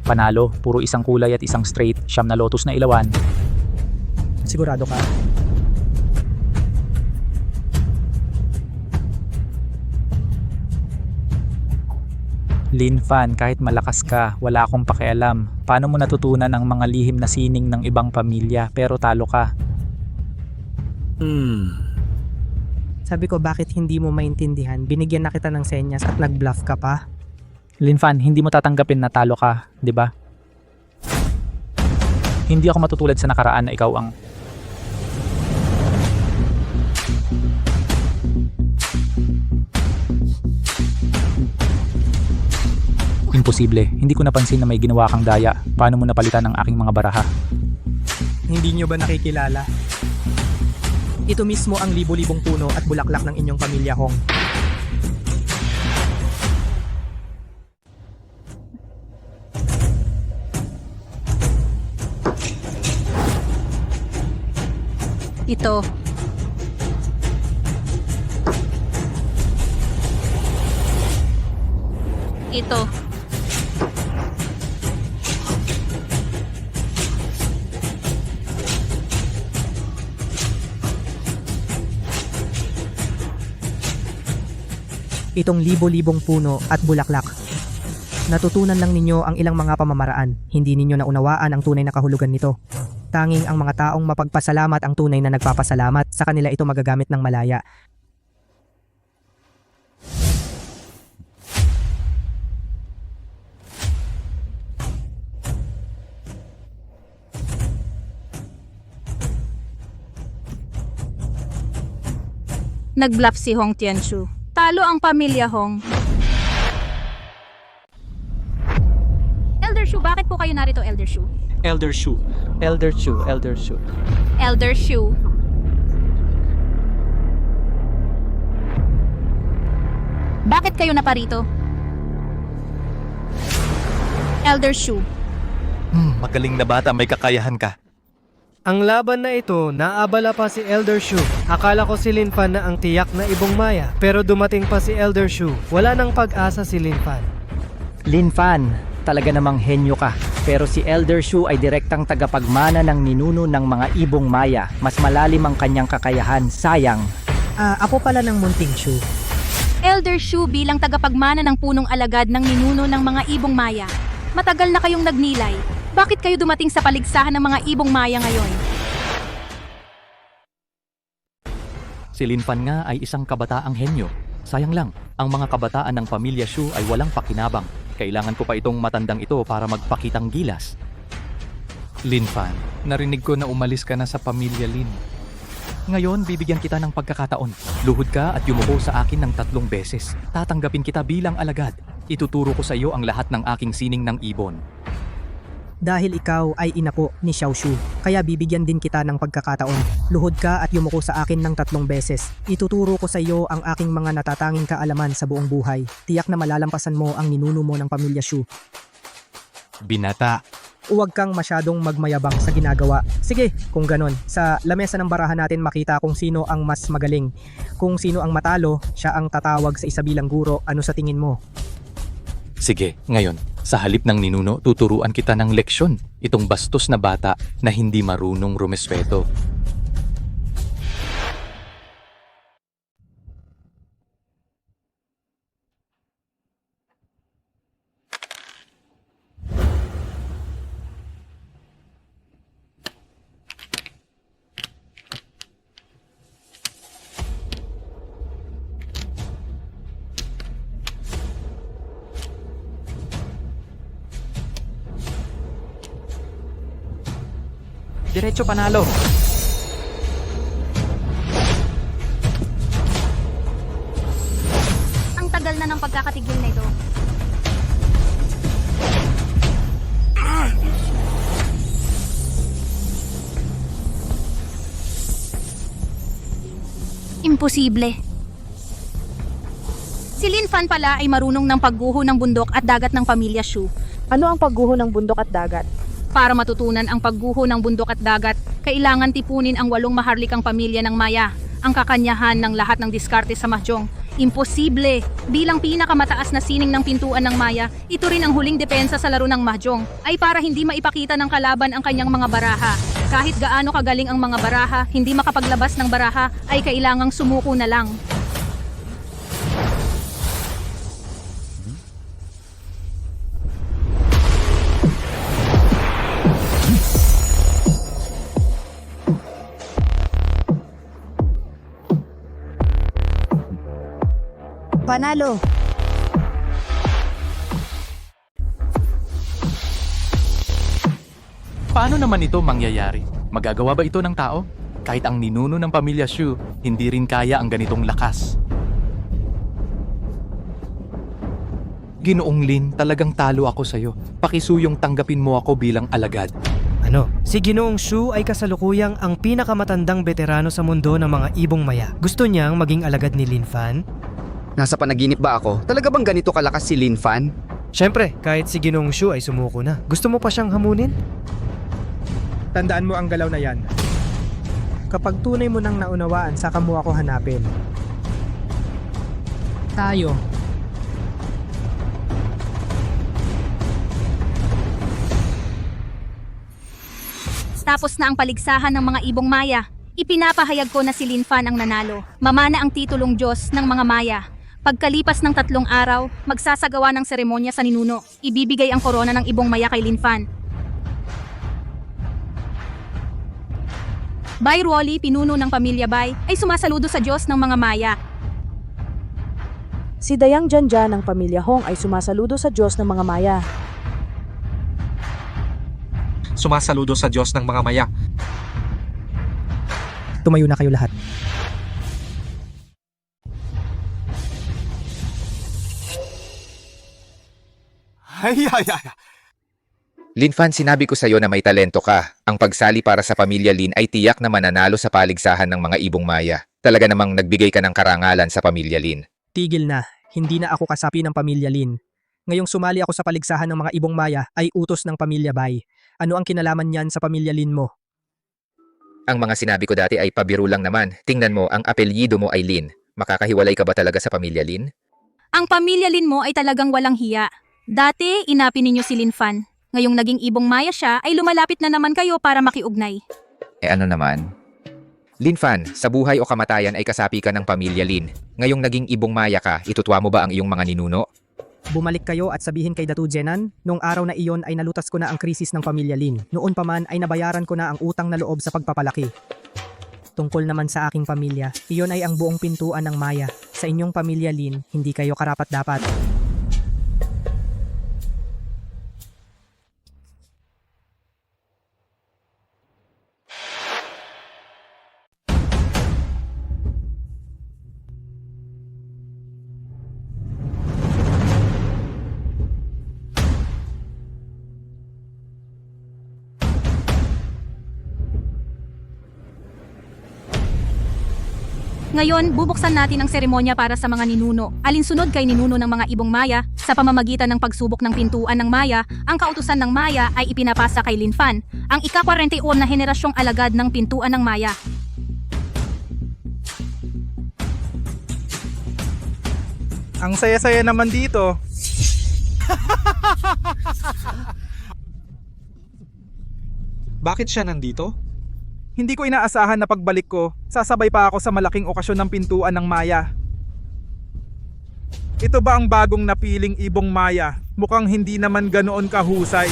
Panalo, puro isang kulay at isang straight, 9 na lotus na ilawan. Sigurado ka? Linfan, kahit malakas ka, wala akong pakialam. Paano mo natutunan ang mga lihim na sining ng ibang pamilya pero talo ka? Sabi ko bakit hindi mo maintindihan, binigyan na kita ng senyas at nag-bluff ka pa? Linfan, hindi mo tatanggapin na talo ka, di ba? Hindi ako matutulad sa nakaraan na ikaw ang... Imposible. Hindi ko napansin na may ginawa kang daya. Paano mo napalitan ang aking mga baraha? Hindi nyo ba nakikilala? Ito mismo ang libo-libong puno at bulaklak ng inyong pamilya, Hong. Ito. Ito. Itong libo-libong puno at bulaklak. Natutunan lang ninyo ang ilang mga pamamaraan. Hindi ninyo naunawaan ang tunay na kahulugan nito. Tanging ang mga taong mapagpasalamat ang tunay na nagpapasalamat, sa kanila ito magagamit ng malaya. Nag-bluff si Hong Tianshu. Talo ang pamilya Hong. Elder Shu, bakit po kayo narito, Elder Shu? Elder Shu. Elder Shu. Elder Shu. Elder Shu. Bakit kayo naparito? Elder Shu. Magaling na bata, may kakayahan ka. Ang laban na ito, naabala pa si Elder Shu. Akala ko si Linfan na ang tiyak na ibong maya, pero dumating pa si Elder Shu. Wala nang pag-asa si Linfan. Linfan, talaga namang henyo ka. Pero si Elder Shu ay direktang tagapagmana ng ninuno ng mga ibong maya. Mas malalim ang kanyang kakayahan, sayang. Apo pala ng Munting Shu. Elder Shu bilang tagapagmana ng punong alagad ng ninuno ng mga ibong maya. Matagal na kayong nagnilay. Bakit kayo dumating sa paligsahan ng mga ibong maya ngayon? Si Linfan nga ay isang kabataang henyo. Sayang lang, ang mga kabataan ng pamilya Shu ay walang pakinabang. Kailangan ko pa itong matandang ito para magpakitang gilas. Linfan, narinig ko na umalis ka na sa pamilya Lin. Ngayon, bibigyan kita ng pagkakataon. Luhod ka at yumuko sa akin ng 3 beses. Tatanggapin kita bilang alagad. Ituturo ko sa iyo ang lahat ng aking sining ng ibon. Dahil ikaw ay inapo ni Xiao Shu, kaya bibigyan din kita ng pagkakataon. Luhod ka at yumuko sa akin ng 3 beses. Ituturo ko sa iyo ang aking mga natatanging kaalaman sa buong buhay. Tiyak na malalampasan mo ang ninuno mo ng pamilya Shu. Binata. Huwag kang masyadong magmayabang sa ginagawa. Sige, kung ganon, sa lamesa ng barahan natin makita kung sino ang mas magaling. Kung sino ang matalo, siya ang tatawag sa isa bilang guro. Ano sa tingin mo? Sige, ngayon, sa halip ng ninuno, tuturuan kita ng leksyon. Itong bastos na bata na hindi marunong rumespeto. Diretso panalo. Ang tagal na ng pagkakatigil na ito. Imposible. Si Linfan pala ay marunong ng pagguho ng bundok at dagat ng pamilya Shu. Ano ang pagguho ng bundok at dagat? Para matutunan ang pagguho ng bundok at dagat, kailangan tipunin ang 8 maharlikang pamilya ng Maya, ang kakanyahan ng lahat ng diskarte sa mahjong. Imposible! Bilang pinakamataas na sining ng pintuan ng Maya, ito rin ang huling depensa sa laro ng mahjong, ay para hindi maipakita ng kalaban ang kanyang mga baraha. Kahit gaano kagaling ang mga baraha, hindi makapaglabas ng baraha, ay kailangang sumuko na lang. panalo. Paano naman ito mangyayari? Magagawa ba ito ng tao? Kahit ang ninuno ng pamilya Shu, hindi rin kaya ang ganitong lakas. Ginoong Lin, talagang talo ako sa'yo. Pakisuyong tanggapin mo ako bilang alagad. Ano? Si Ginoong Shu ay kasalukuyang ang pinakamatandang veterano sa mundo ng mga ibong maya. Gusto niyang maging alagad ni Lin Fan? Nasa panaginip ba ako? Talaga bang ganito kalakas si Lin Fan? Siyempre, kahit si Ginoong Shu ay sumuko na. Gusto mo pa siyang hamunin? Tandaan mo ang galaw na yan. Kapag tunay mo nang naunawaan, saka mo ako hanapin. Tayo. Tapos na ang paligsahan ng mga ibong maya. Ipinapahayag ko na si Lin Fan ang nanalo. Mamana ang titulong Diyos ng mga maya. Pagkalipas ng 3 araw, magsasagawa ng seremonya sa ninuno. Ibibigay ang korona ng ibong maya kay Lin Fan. Bai Ruoli, pinuno ng pamilya Bai, ay sumasaludo sa Diyos ng mga maya. Si Dayang Janjan ng pamilya Hong ay sumasaludo sa Diyos ng mga maya. Sumasaludo sa Diyos ng mga maya. Tumayo na kayo lahat. Lin Fan, sinabi ko sa'yo na may talento ka. Ang pagsali para sa pamilya Lin ay tiyak na mananalo sa paligsahan ng mga ibong maya. Talaga namang nagbigay ka ng karangalan sa pamilya Lin. Tigil na. Hindi na ako kasapi ng pamilya Lin. Ngayong sumali ako sa paligsahan ng mga ibong maya ay utos ng pamilya Bai. Ano ang kinalaman niyan sa pamilya Lin mo? Ang mga sinabi ko dati ay pabiro lang naman. Tingnan mo, ang apelyido mo ay Lin. Makakahiwalay ka ba talaga sa pamilya Lin? Ang pamilya Lin mo ay talagang walang hiya. Dati, inapi ninyo si Lin Fan. Ngayong naging ibong maya siya, ay lumalapit na naman kayo para makiugnay. Ano naman? Lin Fan, sa buhay o kamatayan ay kasapi ka ng pamilya Lin. Ngayong naging ibong maya ka, itutwa mo ba ang iyong mga ninuno? Bumalik kayo at sabihin kay Datu Jenan, noong araw na iyon ay nalutas ko na ang krisis ng pamilya Lin. Noon pa man ay nabayaran ko na ang utang na loob sa pagpapalaki. Tungkol naman sa aking pamilya, iyon ay ang buong pintuan ng maya. Sa inyong pamilya Lin, hindi kayo karapat-dapat. Ngayon, bubuksan natin ang seremonya para sa mga ninuno. Alinsunod kay ninuno ng mga ibong maya, sa pamamagitan ng pagsubok ng pintuan ng maya, ang kautusan ng maya ay ipinapasa kay Lin Fan, ang ika-41 na henerasyong alagad ng pintuan ng maya. Ang saya-saya naman dito. Bakit siya nandito? Hindi ko inaasahan na pagbalik ko, sasabay pa ako sa malaking okasyon ng pintuan ng maya. Ito ba ang bagong napiling ibong maya? Mukhang hindi naman ganoon kahusay.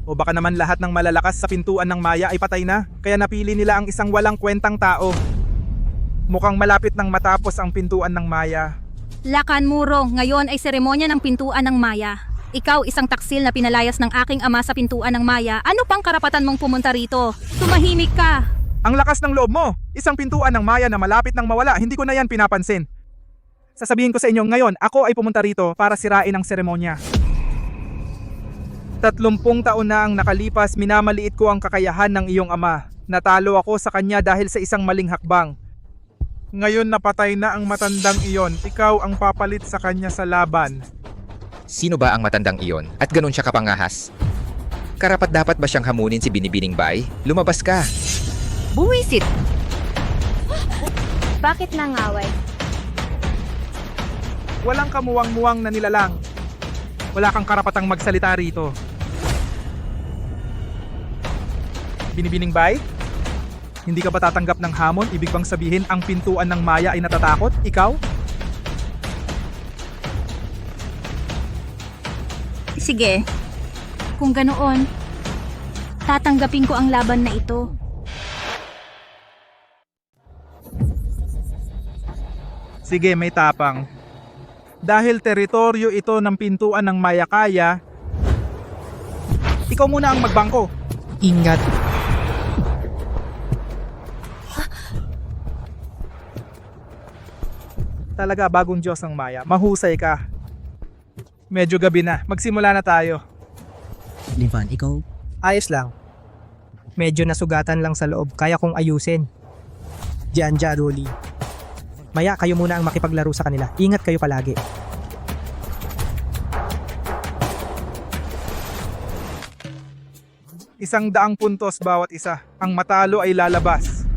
O baka naman lahat ng malalakas sa pintuan ng maya ay patay na, kaya napili nila ang isang walang kwentang tao. Mukhang malapit nang matapos ang pintuan ng maya. Lakan Muro, ngayon ay seremonya ng pintuan ng maya. Ikaw, isang taksil na pinalayas ng aking ama sa pintuan ng maya, ano pang karapatan mong pumunta rito? Tumahimik ka! Ang lakas ng loob mo! Isang pintuan ng maya na malapit nang mawala, hindi ko na yan pinapansin. Sasabihin ko sa inyo ngayon, ako ay pumunta rito para sirain ang seremonya. 30 taon na ang nakalipas, minamaliit ko ang kakayahan ng iyong ama. Natalo ako sa kanya dahil sa isang maling hakbang. Ngayon napatay na ang matandang iyon, ikaw ang papalit sa kanya sa laban. Sino ba ang matandang iyon at ganun siya kapangahas? Karapat-dapat ba siyang hamunin si Binibining Bai? Lumabas ka! Buwisit! Bakit nangaway? Walang kamuwang-muwang na nilalang. Wala kang karapatang magsalita rito. Binibining Bai? Hindi ka ba tatanggap ng hamon? Ibig bang sabihin ang pintuan ng maya ay natatakot? Ikaw? Sige, kung ganoon, tatanggapin ko ang laban na ito. Sige, may tapang. Dahil teritoryo ito ng pintuan ng Mayakaya, ikaw muna ang magbangko. Ingat. Talaga bagong Diyos ng Maya. Mahusay ka. Medyo gabi na. Magsimula na tayo. Linfan, ikaw? Ayos lang. Medyo nasugatan lang sa loob. Kaya kong ayusin. Diyan, Rolly. Maya, kayo muna ang makipaglaro sa kanila. Ingat kayo palagi. Isang daang puntos bawat isa. Ang matalo ay lalabas.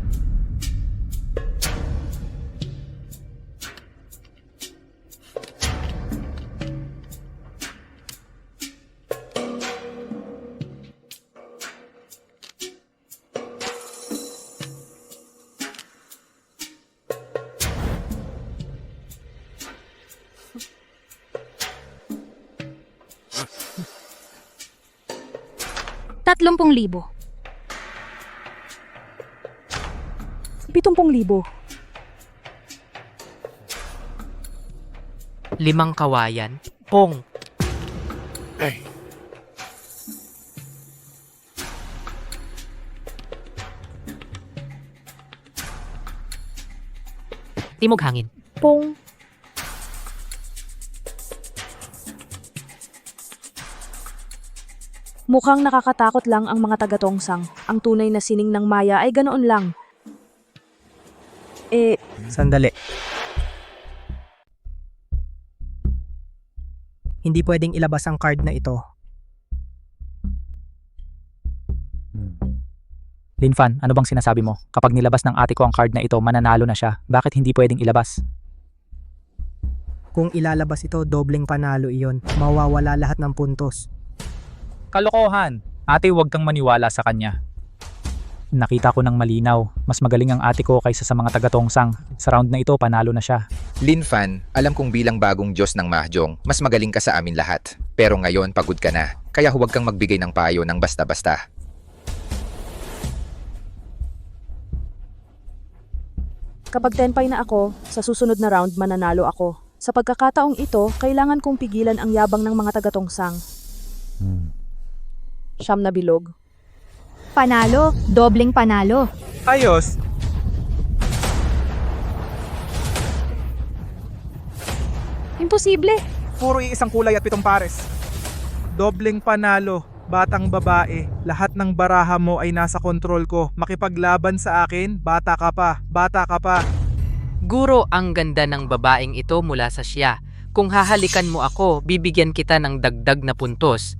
$30,000. 70,000. 5 kawayan. Pong. Timog hangin. Pong. Mukhang nakakatakot lang ang mga taga-Tongsang. Ang tunay na sining ng Maya ay ganoon lang. Sandali. Hindi pwedeng ilabas ang card na ito. Linfan, ano bang sinasabi mo? Kapag nilabas ng ate ko ang card na ito, mananalo na siya. Bakit hindi pwedeng ilabas? Kung ilalabas ito, dobleng panalo iyon. Mawawala lahat ng puntos. Kalokohan! Ate, huwag kang maniwala sa kanya. Nakita ko ng malinaw. Mas magaling ang ate ko kaysa sa mga taga-Tongsang. Sa round na ito, panalo na siya. Linfan, alam kong bilang bagong Diyos ng Mahjong, mas magaling ka sa amin lahat. Pero ngayon, pagod ka na. Kaya huwag kang magbigay ng payo ng basta-basta. Kapag 10-5 na ako, sa susunod na round mananalo ako. Sa pagkakataong ito, kailangan kong pigilan ang yabang ng mga taga-Tongsang. Siyam na bilog. Panalo, dobleng panalo. Ayos. Imposible. Puro iisang kulay at 7 pares. Dobleng panalo. Batang babae, lahat ng baraha mo ay nasa kontrol ko. Makipaglaban sa akin, bata ka pa. Bata ka pa. Guro, ang ganda ng babaeng ito mula sa siya. Kung hahalikan mo ako, bibigyan kita ng dagdag na puntos.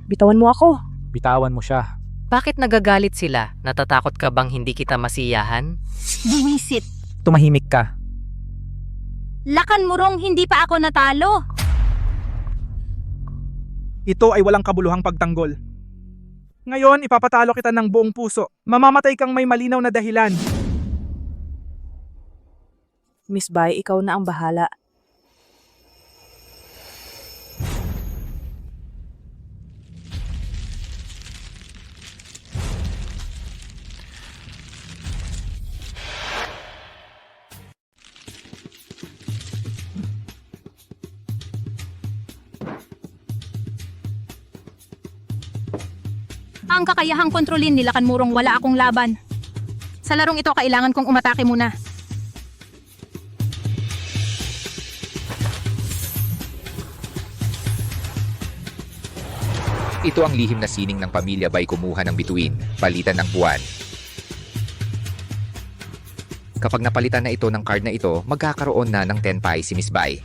Bitawan mo ako. Bitawan mo siya. Bakit nagagalit sila? Natatakot ka bang hindi kita masiyahan? Buwisit. Tumahimik ka. Lakan mo rong hindi pa ako natalo. Ito ay walang kabuluhang pagtanggol. Ngayon, ipapatalo kita ng buong puso. Mamamatay kang may malinaw na dahilan. Miss Bai, ikaw na ang bahala. Ang kakayahang kontrolin nila kanmurong wala akong laban. Sa larong ito, kailangan kong umatake muna. Ito ang lihim na sining ng pamilya Bai kumuha ng bituin, palitan ng buwan. Kapag napalitan na ito ng card na ito, magkakaroon na ng 10 pai si Miss Bai.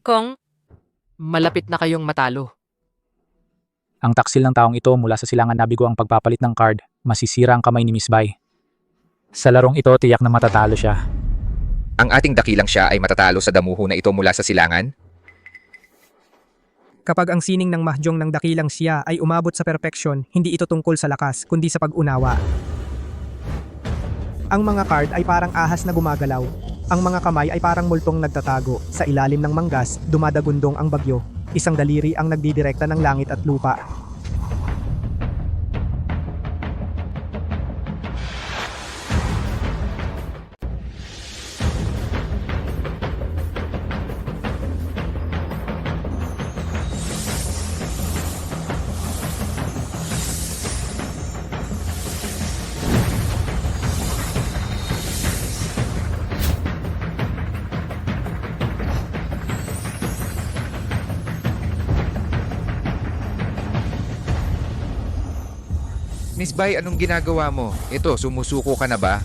Kong, malapit na kayong matalo. Ang taksil ng taong ito mula sa silangan nabigo ang pagpapalit ng card, masisira ang kamay ni Miss Bai. Sa larong ito, tiyak na matatalo siya. Ang ating dakilang siya ay matatalo sa damuho na ito mula sa silangan? Kapag ang sining ng mahjong ng dakilang siya ay umabot sa perpeksyon, hindi ito tungkol sa lakas, kundi sa pag-unawa. Ang mga card ay parang ahas na gumagalaw. Ang mga kamay ay parang multong nagtatago. Sa ilalim ng manggas, dumadagundong ang bagyo. Isang daliri ang nagdidirekta ng langit at lupa. Miss Bai, anong ginagawa mo? Ito, sumusuko ka na ba?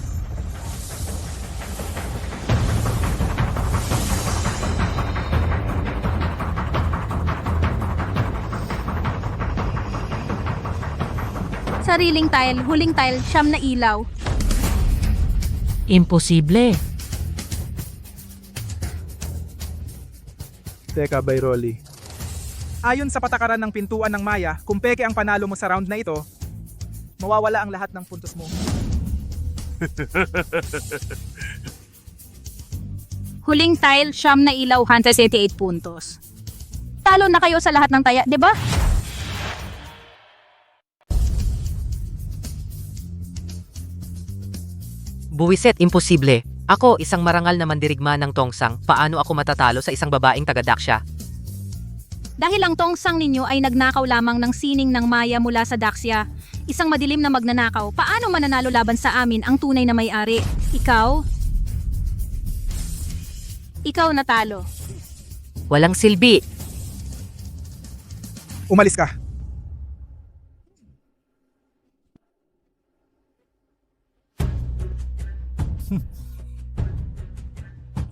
Sariling tile, huling tile, siyam na ilaw. Imposible. Teka, Bayroli. Ayon sa patakaran ng pintuan ng Maya, kung peke ang panalo mo sa round na ito, mawawala ang lahat ng puntos mo. Huling tile, siyam na ilaw, 188 puntos. Talo na kayo sa lahat ng taya, di ba? Buwiset, imposible. Ako, isang marangal na mandirigma ng tongsang. Paano ako matatalo sa isang babaeng taga-Daksya? Dahil ang tongsang ninyo ay nagnakaw lamang ng sining ng Maya mula sa Daksya. Isang madilim na magnanakaw, paano mananalo laban sa amin ang tunay na may-ari? Ikaw? Ikaw natalo. Walang silbi. Umalis ka.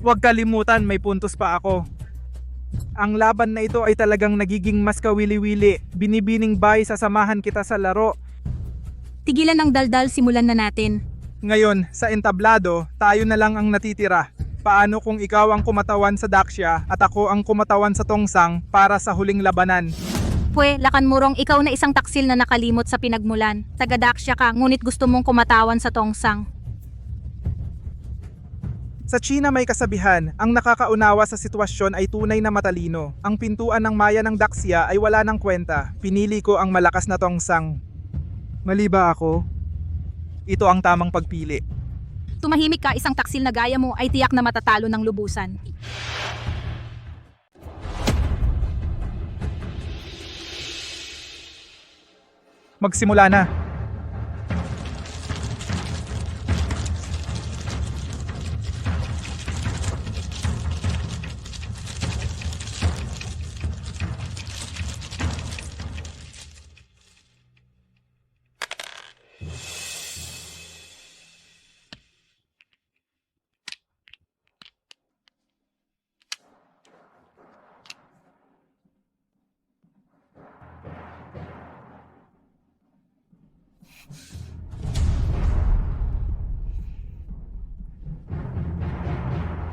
Huwag kalimutan, may puntos pa ako. Ang laban na ito ay talagang nagiging mas kawili-wili. Binibining Bai, sasamahan kita sa laro. Tigilan ang daldal, simulan na natin. Ngayon, sa entablado, tayo na lang ang natitira. Paano kung ikaw ang kumatawan sa Daksya at ako ang kumatawan sa Tongsang para sa huling labanan? Pwe, lakan murong ikaw na isang taksil na nakalimot sa pinagmulan. Taga-Daksya ka, ngunit gusto mong kumatawan sa Tongsang. Sa China may kasabihan, ang nakakaunawa sa sitwasyon ay tunay na matalino. Ang pintuan ng Maya ng Daksya ay wala ng kwenta. Pinili ko ang malakas na Tongsang. Mali ba ako? Ito ang tamang pagpili. Tumahimik ka, isang taksil na gaya mo ay tiyak na matatalo ng lubusan. Magsimula na.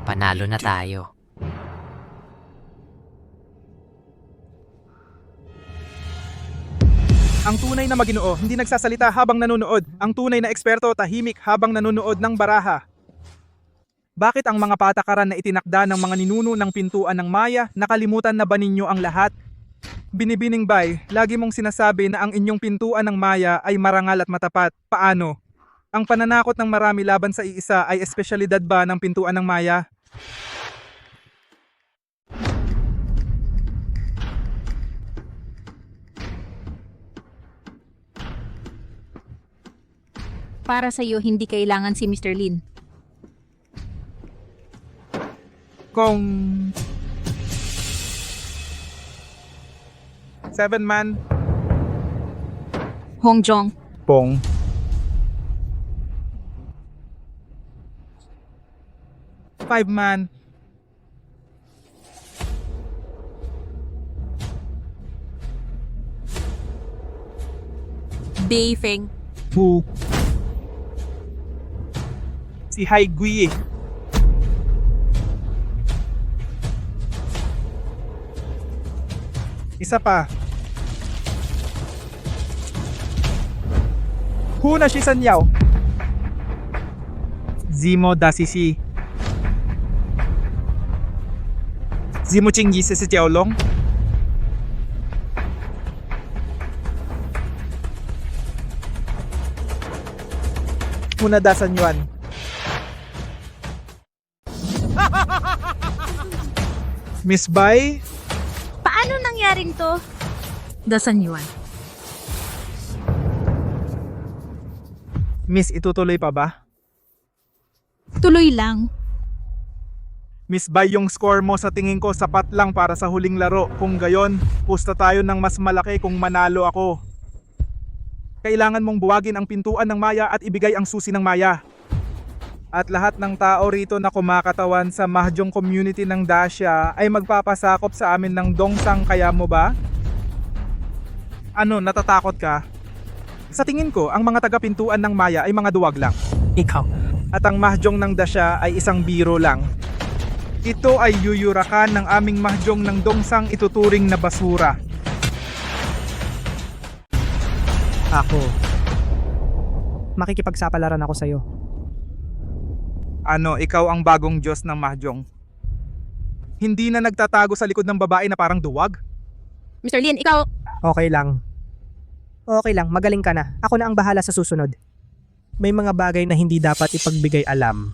Panalo na tayo. Ang tunay na Maginoo hindi nagsasalita habang nanonood. Ang tunay na eksperto tahimik habang nanonood ng baraha. Bakit ang mga patakaran na itinakda ng mga ninuno ng pintuan ng Maya, nakalimutan na ba ninyo ang lahat? Binibining Bai, lagi mong sinasabi na ang inyong pintuan ng Maya ay marangal at matapat. Paano? Ang pananakot ng marami laban sa iisa ay espesyalidad ba ng pintuan ng Maya? Para sa iyo, hindi kailangan si Mr. Lin. Kung 7-man Hong Jong. Pong 5-man Beifeng. Hu si Hai Gui. Isa pa. Hu na si Sanyao. Zimo da Sisi. Zimo Chingyi si Jiaolong. Muna da Sanyuan. Miss Bai? Paano nangyaring to? Dasan yuan. Miss, itutuloy pa ba? Tuloy lang. Miss Bai, yung score mo sa tingin ko sapat lang para sa huling laro. Kung gayon, pusta tayo ng mas malaki kung manalo ako. Kailangan mong buwagin ang pintuan ng Maya at ibigay ang susi ng Maya. At lahat ng tao rito na kumakatawan sa mahjong community ng Dacia ay magpapasakop sa amin ng dongsang, kaya mo ba? Ano, natatakot ka? Sa tingin ko, ang mga taga-pintuan ng Maya ay mga duwag lang. Ikaw. At ang mahjong ng Dacia ay isang biro lang. Ito ay yuyurakan ng aming mahjong ng dongsang ituturing na basura. Ako. Makikipagsapalaran ako sa'yo. Ano, ikaw ang bagong Diyos ng mahjong? Hindi na nagtatago sa likod ng babae na parang duwag? Mr. Lin, ikaw... Okay lang. Okay lang, magaling ka na. Ako na ang bahala sa susunod. May mga bagay na hindi dapat ipagbigay alam.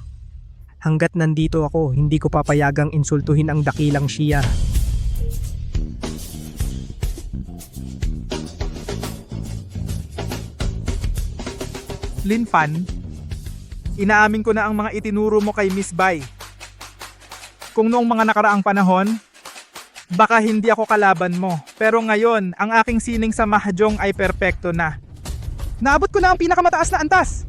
Hanggat nandito ako, hindi ko papayagang insultuhin ang dakilang siya. Lin Fan, inaamin ko na ang mga itinuro mo kay Miss Bai. Kung noong mga nakaraang panahon, baka hindi ako kalaban mo. Pero ngayon, ang aking sining sa mahjong ay perpekto na. Naabot ko na ang pinakamataas na antas.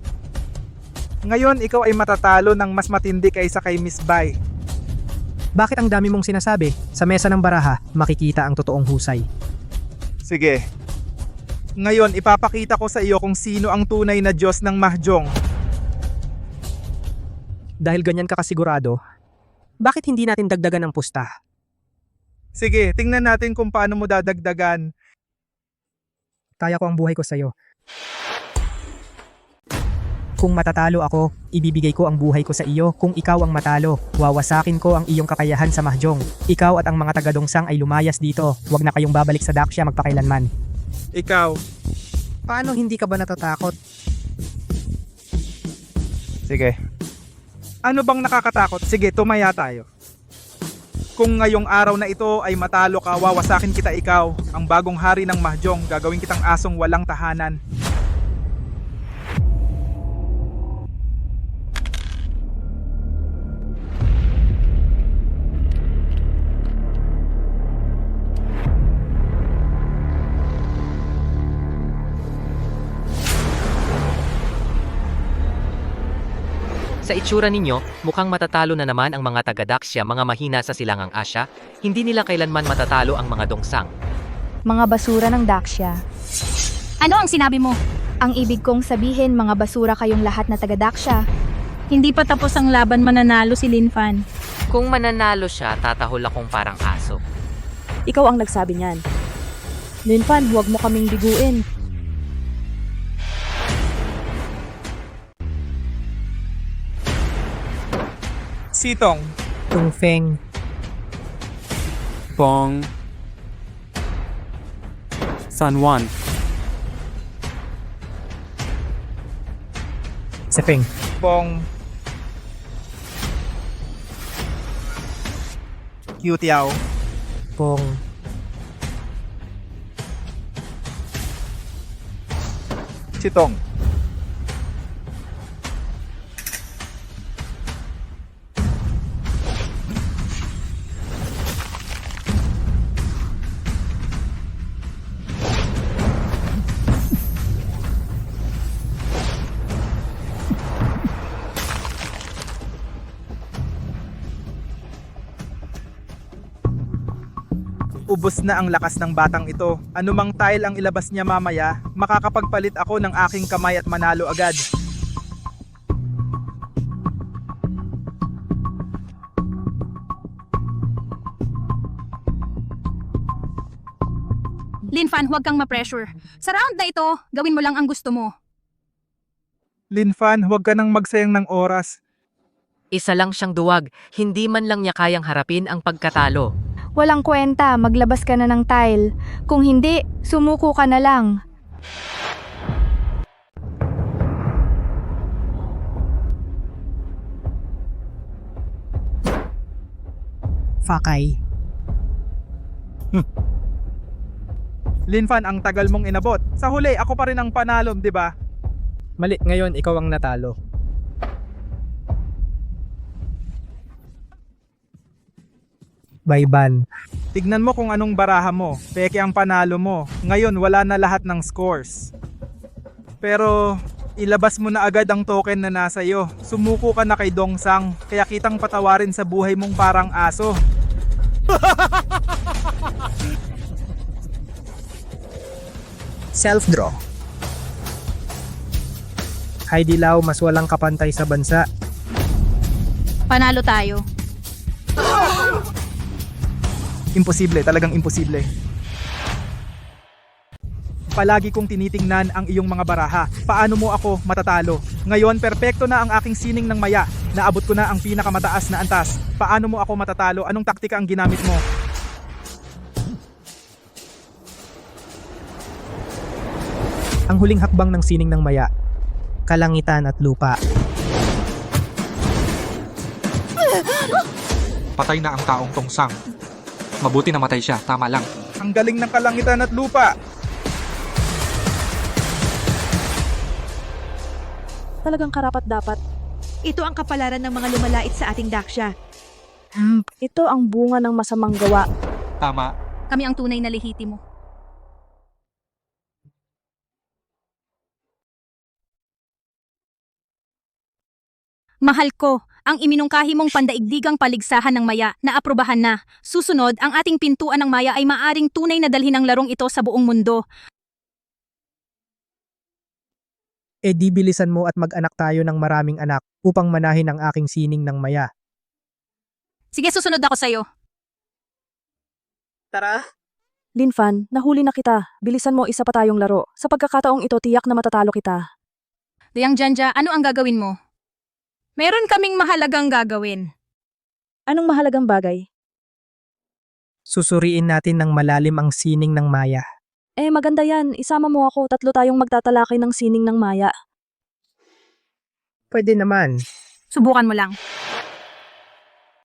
Ngayon, ikaw ay matatalo ng mas matindi kaysa kay Miss Bai. Bakit ang dami mong sinasabi? Sa mesa ng baraha, makikita ang totoong husay. Sige. Ngayon, ipapakita ko sa iyo kung sino ang tunay na Diyos ng mahjong. Dahil ganyan ka kasigurado, bakit hindi natin dagdagan ng pusta? Sige, tingnan natin kung paano mo dadagdagan. Kaya ko ang buhay ko sa'yo. Kung matatalo ako, ibibigay ko ang buhay ko sa iyo. Kung ikaw ang matalo, wawasakin ko ang iyong kakayahan sa mahjong. Ikaw at ang mga taga-dongsang ay lumayas dito. Huwag na kayong babalik sa Dacia magpakailanman. Ikaw. Paano hindi ka ba natatakot? Sige. Ano bang nakakatakot? Sige, tumaya tayo. Kung ngayong araw na ito ay matalo ka, wawasakin kita ikaw, ang bagong hari ng mahjong, gagawin kitang asong walang tahanan. Sa itsura ninyo, mukhang matatalo na naman ang mga taga-Dacia, mga mahina sa silangang Asya. Hindi nila kailanman matatalo ang mga dongsang. Mga basura ng Dacia. Ano ang sinabi mo? Ang ibig kong sabihin, mga basura kayong lahat na taga-Dacia. Hindi pa tapos ang laban, mananalo si Lin Fan. Kung mananalo siya, tatahol akong parang aso. Ikaw ang nagsabi niyan. Lin Fan, huwag mo kaming biguin. Sitong. Tung Feng. Bong. San Juan. Sefeng. Bong. Qtiao. Pong. Sitong. Ubos na ang lakas ng batang ito. Anumang tile ang ilabas niya mamaya, makakapagpalit ako ng aking kamay at manalo agad. Lin Fan, huwag kang ma-pressure. Sa round na ito, gawin mo lang ang gusto mo. Lin Fan, huwag ka nang magsayang ng oras. Isa lang siyang duwag, hindi man lang niya kayang harapin ang pagkatalo. Walang kwenta, maglabas ka na ng tile. Kung hindi, sumuko ka na lang. Fakay. Lin Fan, ang tagal mong inabot. Sa huli, ako pa rin ang panalo, di ba? Mali, ngayon ikaw ang natalo. Bayban. Tignan mo kung anong baraha mo. Peke ang panalo mo. Ngayon, wala na lahat ng scores. Pero ilabas mo na agad ang token na nasa iyo. Sumuko ka na kay Dongsang, kaya kitang patawarin sa buhay mong parang aso. Self-draw. Hay Dilaw, mas walang kapantay sa bansa. Panalo tayo. Imposible, talagang imposible. Palagi kong tinitingnan ang iyong mga baraha. Paano mo ako matatalo? Ngayon, perpekto na ang aking sining ng maya. Naabot ko na ang pinakamataas na antas. Paano mo ako matatalo? Anong taktika ang ginamit mo? Ang huling hakbang ng sining ng maya. Kalangitan at lupa. Patay na ang taong Dongsang. Mabuti na matay siya, tama lang. Ang galing ng kalangitan at lupa. Talagang karapat-dapat. Ito ang kapalaran ng mga lumalait sa ating daksya. Ito ang bunga ng masamang gawa. Tama. Kami ang tunay na lehitimo. Mahal ko, ang iminungkahi mong pandaigdigang paligsahan ng maya na aprobahan na. Susunod, ang ating pintuan ng maya ay maaring tunay na dalhin ang larong ito sa buong mundo. E di bilisan mo at mag-anak tayo ng maraming anak upang manahin ang aking sining ng maya. Sige, susunod ako sa'yo. Tara. Linfan, nahuli na kita. Bilisan mo, isa pa tayong laro. Sa pagkakataong ito, tiyak na matatalo kita. Liang Janja, ano ang gagawin mo? Meron kaming mahalagang gagawin. Anong mahalagang bagay? Susuriin natin ng malalim ang sining ng maya. Maganda yan. Isama mo ako. 3 tayong magtatalakay ng sining ng maya. Pwede naman. Subukan mo lang.